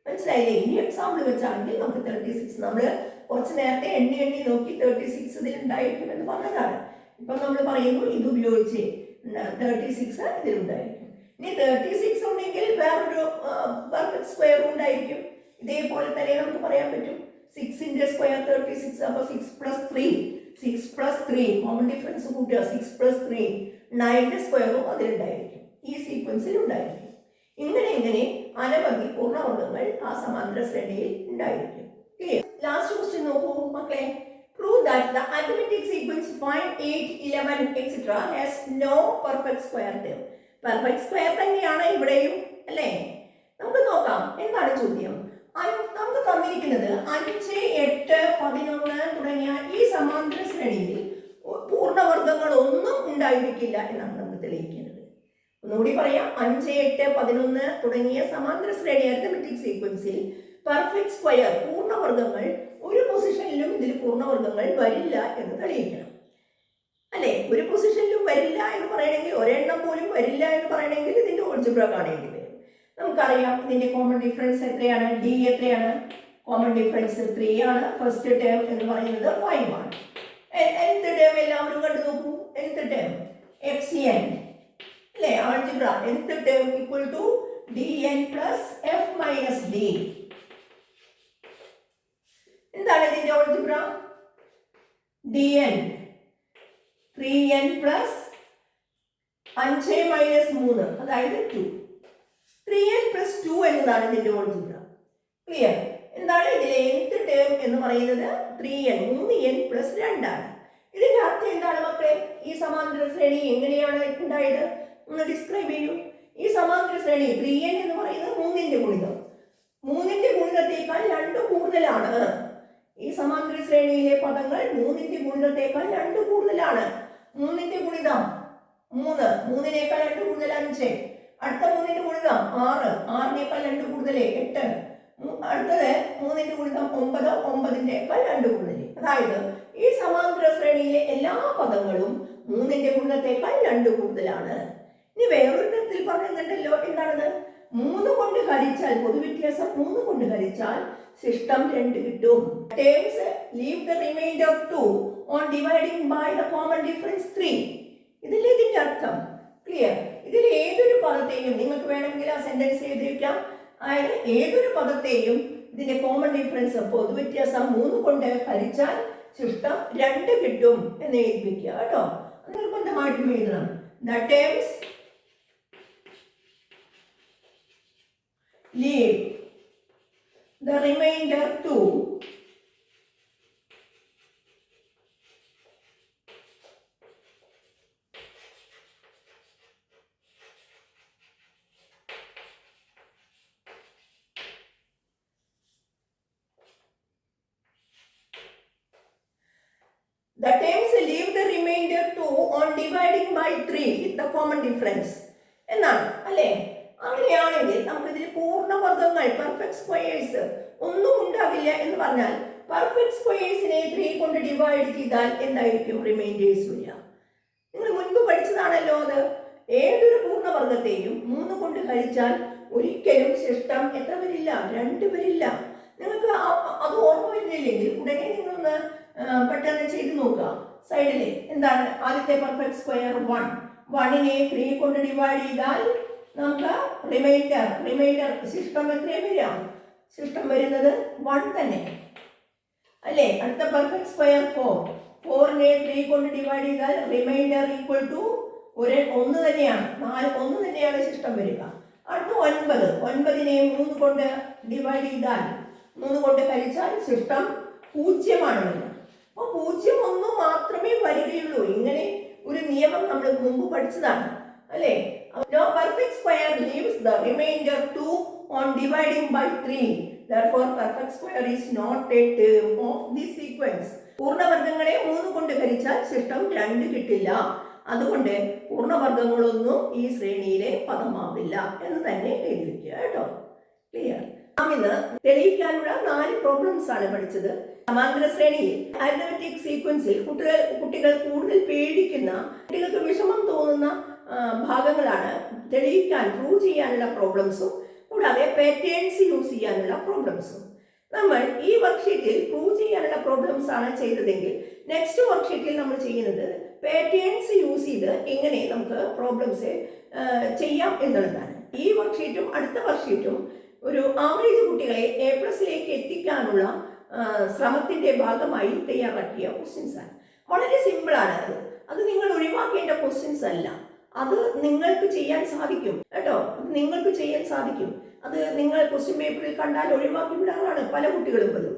മനസ്സിലായില്ലേ? ഇനി എക്സാമ്പിൾ വെച്ചാണെങ്കിൽ നമുക്ക് 36 നമ്മൾ കുറച്ച് നേരത്തെ എണ്ണി നോക്കി 36 ഇതിൽ ഉണ്ടായിരിക്കും എന്ന് പറഞ്ഞതാണ്. ഇപ്പൊ നമ്മൾ പറയുന്നു ഇത് ഉപയോഗിച്ച് 36 ഇതിലുണ്ടായിരിക്കും. ഇനി 36 ഉണ്ടെങ്കിൽ വേറൊരു പെർഫെക്റ്റ് സ്ക്വയർ ഉണ്ടായിരിക്കും. ഇതേപോലെ തന്നെ നമുക്ക് പറയാൻ പറ്റും. 6ന്റെ സ്ക്വയർ 36, അപ്പൊ 6 + 3, 6 + 3 കോമൺ ഡിഫറൻസ് കൂട്ടുക, 6 + 3 9ന്റെ സ്ക്വയറും അതിലുണ്ടായിരിക്കും, ഈ സീക്വൻസിൽ ഉണ്ടായിരിക്കും. ഇങ്ങനെ അനവധി പൂർണ്ണവർഗങ്ങൾ ആ സമാന്തര ശ്രേണിയിൽ ഉണ്ടായിരിക്കും. ലാസ്റ്റ് ക്വസ്റ്റ്യൻ നോക്കൂ മക്കളെ. Prove that the arithmetic sequence 5, 8, 11 etc. has no perfect square term. Perfect square തന്നെയാണ് ഇവിടെയും, അല്ലേ? നമുക്ക് നോക്കാം എന്താണ് ചോദ്യം. നമുക്ക് തന്നിരിക്കുന്നത് 5, 8, 11 തുടങ്ങിയ ഈ സമാന്തര ശ്രേണിയിൽ പൂർണ്ണവർഗങ്ങൾ ഒന്നും ഉണ്ടായിരിക്കില്ല എന്നാണ് നമുക്ക് തെളിയിക്കേണ്ടത്. ഒന്നുകൂടി പറയാം. 5, 8, 11 തുടങ്ങിയ സമാന്തര ശ്രേണി അരിത്തമെറ്റിക് സീക്വൻസിൽ പെർഫെക്റ്റ് സ്ക്വയർ പൂർണ്ണവർഗങ്ങൾ ഒരു പൊസിഷനിലും ഇതിൽ പൂർണ്ണവർഗങ്ങൾ വരില്ല എന്ന് തെളിയിക്കണം, അല്ലെ? ഒരു പൊസിഷനിലും വരില്ല എന്ന് പറയണമെങ്കിൽ, ഒരെണ്ണം പോലും വരില്ല എന്ന് പറയണമെങ്കിൽ ഇതിന്റെ ഓൾജിബ്ര കാണേണ്ടി വരും. നമുക്കറിയാം ഇതിന്റെ കോമൺ ഡിഫറൻസ് എത്രയാണ്? d എത്രയാണ്? കോമൺ ഡിഫറൻസ് 3 ആണ്. ഫസ്റ്റ് ടേം എന്ന് പറയുന്നത് 5 ആണ്. nth ടേം എല്ലാവരും കണ്ടു നോക്കൂ. nth ടേം xn, അല്ലേ? Algebra nth term = dn + f - d. എന്താണ് ഇതിന്റെ ഓൾജിബ്ര? dn 3n + 5 - 3, അതായത് 2. 3n + 2 എന്നതാണ് ഇതിന്റെ ഓൾജിബ്ര. ക്ലിയർ? എന്താണ് ഇതിലെ nth ടേം എന്ന് പറയുന്നത്? 3n, 3n + 2 ആണ്. ഇതിന്റെ അർത്ഥം എന്താണ് മക്കളെ? ഈ സമാന്തര ശ്രേണി എങ്ങനെയാണ് ഉണ്ടായത് ഒന്ന് ഡിസ്ക്രൈബ് ചെയ്യൂ. ഈ സമാന്തര ശ്രേണി 3n എന്ന് പറയുന്നത് 3ന്റെ ഗുണിതം, 3ന്റെ ഗുണിതത്തേക്കാൾ 2 കൂടുതലാണ്. ഈ സമാന്തര ശ്രേണിയിലെ പദങ്ങൾ 3ന്റെ ഗുണിതത്തേക്കാൾ 2 കൂടുതലാണ്. 3ന്റെ ഗുണിതം 3, 3നേക്കാൾ 2 കൂടുതൽ 5. അടുത്ത 3ന്റെ ഗുണിതം 6, 6നേക്കാൾ 2 കൂടുതൽ 8. അടുത്തത് 3ന്റെ ഗുണിതം 9, 9നേക്കാൾ 2 കൂടുതൽ. അതായത് ഈ സമാന്തര ശ്രേണിയിലെ എല്ലാ പദങ്ങളും 3ന്റെ ഗുണിതത്തേക്കാൾ 2 കൂടുതലാണ്. ഇനി വേറൊരു തരത്തിൽ പറയുന്നുണ്ടല്ലോ. എന്താണത്? 3 കൊണ്ട് ഹരിച്ചാൽ, പൊതുവ്യത്യാസം 3 കൊണ്ട് ഹരിച്ചാൽ ശിഷ്ടം 2 കിട്ടും. Terms leave the remainder 2 on dividing by the common difference 3. ഇതിലെ ഇതിന്റെ അർത്ഥം ക്ലിയർ? ഇതിൽ ഏതൊരു പദത്തെയും നിങ്ങൾക്ക് വേണമെങ്കിൽ ആ സെന്റൻസ് എഴുതിയിരിക്കാം. അതായത് ഏതൊരു പദത്തെയും ഇതിന്റെ കോമൺ ഡിഫറൻസ് പൊതുവ്യത്യാസം 3 കൊണ്ട് ഹരിച്ചാൽ ശിഷ്ടം 2 കിട്ടും എന്ന് എഴുതിപ്പിക്കുക കേട്ടോ. നിർബന്ധമായിട്ടും എഴുതണം. The terms leave the remainder 2 2 on dividing by 3 the common difference എന്നാണ് അല്ലേ? അങ്ങനെയാണെങ്കിൽ നമുക്കിതിൽ പൂർണ്ണവർഗങ്ങൾ പെർഫെക്റ്റ് സ്ക്വയേഴ്സ് ഒന്നും ഉണ്ടാകില്ല എന്ന് പറഞ്ഞാൽ പെർഫെക്റ്റ് സ്ക്വയേഴ്സിനെ 3 കൊണ്ട് ഡിവൈഡ് ചെയ്താൽ എന്തായിരിക്കും റിമൈൻഡേഴ്സ് വരിക? നിങ്ങൾ മുൻപ് പഠിച്ചതാണല്ലോ അത്. ഏതൊരു പൂർണ്ണവർഗത്തെയും 3 കൊണ്ട് ഹരിച്ചാൽ ഒരിക്കലും ശിഷ്ടം എത്ര വരില്ല? 2 വരില്ല. നിങ്ങൾക്ക് അത് ഓർമ്മ വരുന്നില്ലെങ്കിൽ ഉടനെ നിങ്ങളൊന്ന് പെട്ടെന്ന് ചെയ്ത് നോക്കുക. സൈഡിലെ എന്താണ് ആദ്യത്തെ പെർഫെക്റ്റ് സ്ക്വയർ 1. 1നെ 3 കൊണ്ട് ഡിവൈഡ് ചെയ്താൽ നമുക്ക് റിമൈൻഡർ ശിഷ്ടം എത്രയും വരിക? ശിഷ്ടം വരുന്നത് 1 തന്നെ അല്ലേ? അടുത്ത പെർഫെക്റ്റ് സ്ക്വയർ 4. 4നെ 3 കൊണ്ട് ഡിവൈഡ് ചെയ്താൽ റിമൈൻഡർ ഈക്വൽ ടു 1 തന്നെയാണ്. 1 തന്നെയാണ് ശിഷ്ടം വരിക. അടുത്ത 9. 9നെ 3 കൊണ്ട് ഡിവൈഡ് ചെയ്താൽ 3 കൊണ്ട് ഹരിച്ചാൽ ശിഷ്ടം 0 വരിക. അപ്പോൾ 0, 1 മാത്രമേ വരികയുള്ളൂ. ഇങ്ങനെ ഒരു നിയമം നമ്മൾ മുമ്പ് പഠിച്ചതാണ് അല്ലേ? No perfect square leaves the remainder 2 on dividing by 3. Therefore, perfect square is not a term of this sequence. പൂർണ്ണവർഗങ്ങളെ 3 കൊണ്ട് ഹരിച്ചാൽ ശിഷ്ടം 2 കിട്ടില്ല. അതുകൊണ്ട് പൂർണ്ണവർഗങ്ങളൊന്നും ഈ ശ്രേണിയിലെ പദമാവില്ല എന്ന് തന്നെ എഴുതി വയ്ക്കുക കേട്ടോ. ക്ലിയർ? നാം ഇന്ന് തെളിയിക്കാനുള്ള 4 പ്രോബ്ലംസ് ആണ് പഠിച്ചത്. സമാന്തര ശ്രേണിയിൽ അരിത്മെറ്റിക് സീക്വൻസിൽ കുട്ടികൾ കൂടുതൽ പേടിക്കുന്ന, കുട്ടികൾക്ക് വിഷമം തോന്നുന്ന ഭാഗങ്ങളാണ് തെളിയിക്കാൻ പ്രൂവ് ചെയ്യാനുള്ള പ്രോബ്ലംസും കൂടാതെ പാറ്റേൺസ് യൂസ് ചെയ്യാനുള്ള പ്രോബ്ലംസും. നമ്മൾ ഈ വർക്ക്ഷീറ്റിൽ പ്രൂവ് ചെയ്യാനുള്ള പ്രോബ്ലംസ് ആണ് ചെയ്തതെങ്കിൽ നെക്സ്റ്റ് വർക്ക്ഷീറ്റിൽ നമ്മൾ ചെയ്യുന്നത് പാറ്റേൺസ് യൂസ് ചെയ്ത് എങ്ങനെ നമുക്ക് പ്രോബ്ലംസ് ചെയ്യാം എന്നുള്ളതാണ്. ഈ വർക്ക്ഷീറ്റും അടുത്ത വർക്ക്ഷീറ്റും ഒരു ആവറേജ് കുട്ടികളെ A+ലേക്ക് എത്തിക്കാനുള്ള ശ്രമത്തിൻ്റെ ഭാഗമായി തയ്യാറാക്കിയ ക്വസ്റ്റ്യൻസ് ആണ്. വളരെ സിമ്പിളാണ് അത് നിങ്ങൾ ഒഴിവാക്കേണ്ട ക്വസ്റ്റ്യൻസ് അല്ല. അത് നിങ്ങൾക്ക് ചെയ്യാൻ സാധിക്കും കേട്ടോ. നിങ്ങൾക്ക് ചെയ്യാൻ സാധിക്കും. അത് നിങ്ങൾ ക്വസ്റ്റ്യൻ പേപ്പറിൽ കണ്ടാൽ ഒഴിവാക്കി വിടാറാണ് പല കുട്ടികളും പതിവ്.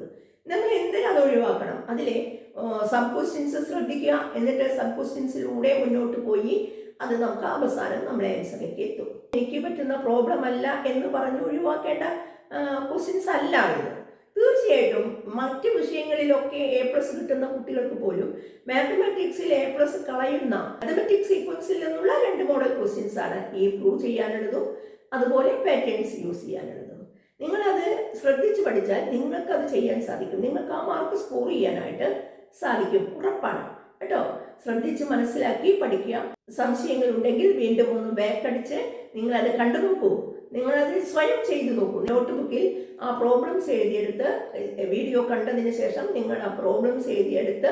നമ്മൾ എന്തിനാ അത് ഒഴിവാക്കണം? അതിലെ സബ് ക്വസ്റ്റ്യൻസ് ശ്രദ്ധിക്കുക. എന്നിട്ട് സബ് ക്വസ്റ്റ്യൻസിലൂടെ മുന്നോട്ട് പോയി അത് നമുക്ക് അവസാനം നമ്മളെ ആൻസറിലേക്ക് എത്തും. എനിക്ക് പറ്റുന്ന പ്രോബ്ലം അല്ല എന്ന് പറഞ്ഞ് ഒഴിവാക്കേണ്ട ക്വസ്റ്റ്യൻസ് അല്ല ഇത്. തീർച്ചയായിട്ടും മറ്റ് വിഷയങ്ങളിലൊക്കെ A+ കിട്ടുന്ന കുട്ടികൾക്ക് പോലും മാത്തമാറ്റിക്സിൽ A+ കളയുന്ന മാത്തമാറ്റിക്സ് സീക്വൻസിൽ നിന്നുള്ള 2 മോഡൽ ക്വസ്റ്റ്യൻസ് ആണ് ഈ പ്രൂവ് ചെയ്യാനുള്ളതും അതുപോലെ പാറ്റേൺസ് യൂസ് ചെയ്യാനുള്ളതും. നിങ്ങളത് ശ്രദ്ധിച്ച് പഠിച്ചാൽ നിങ്ങൾക്കത് ചെയ്യാൻ സാധിക്കും. നിങ്ങൾക്ക് ആ മാർക്ക് സ്കോർ ചെയ്യാനായിട്ട് സാധിക്കും, ഉറപ്പാണ് കേട്ടോ. ശ്രദ്ധിച്ച് മനസ്സിലാക്കി പഠിക്കുക. സംശയങ്ങൾ ഉണ്ടെങ്കിൽ വീണ്ടും ഒന്ന് ബാക്കടിച്ച് നിങ്ങളത് കണ്ടു നോക്കൂ. നിങ്ങളത് സ്വയം ചെയ്തു നോക്കൂ. നോട്ട് ബുക്കിൽ ആ പ്രോബ്ലംസ് എഴുതിയെടുത്ത് വീഡിയോ കണ്ടതിന് ശേഷം നിങ്ങൾ ആ പ്രോബ്ലംസ് എഴുതിയെടുത്ത്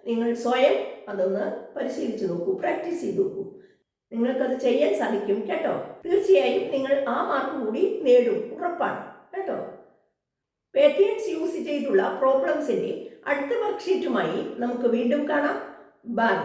നിങ്ങൾ സ്വയം അതൊന്ന് പരിശീലിച്ച് നോക്കൂ, പ്രാക്ടീസ് ചെയ്ത് നോക്കൂ. നിങ്ങൾക്കത് ചെയ്യാൻ സാധിക്കും കേട്ടോ. തീർച്ചയായും നിങ്ങൾ ആ മാർക്ക് കൂടി നേടും, ഉറപ്പാണ് കേട്ടോ. പാറ്റേൺസ് യൂസ് ചെയ്തുള്ള പ്രോബ്ലംസിൻ്റെ അടുത്ത വർക്ക്ഷീറ്റുമായി നമുക്ക് വീണ്ടും കാണാം. ബൈ.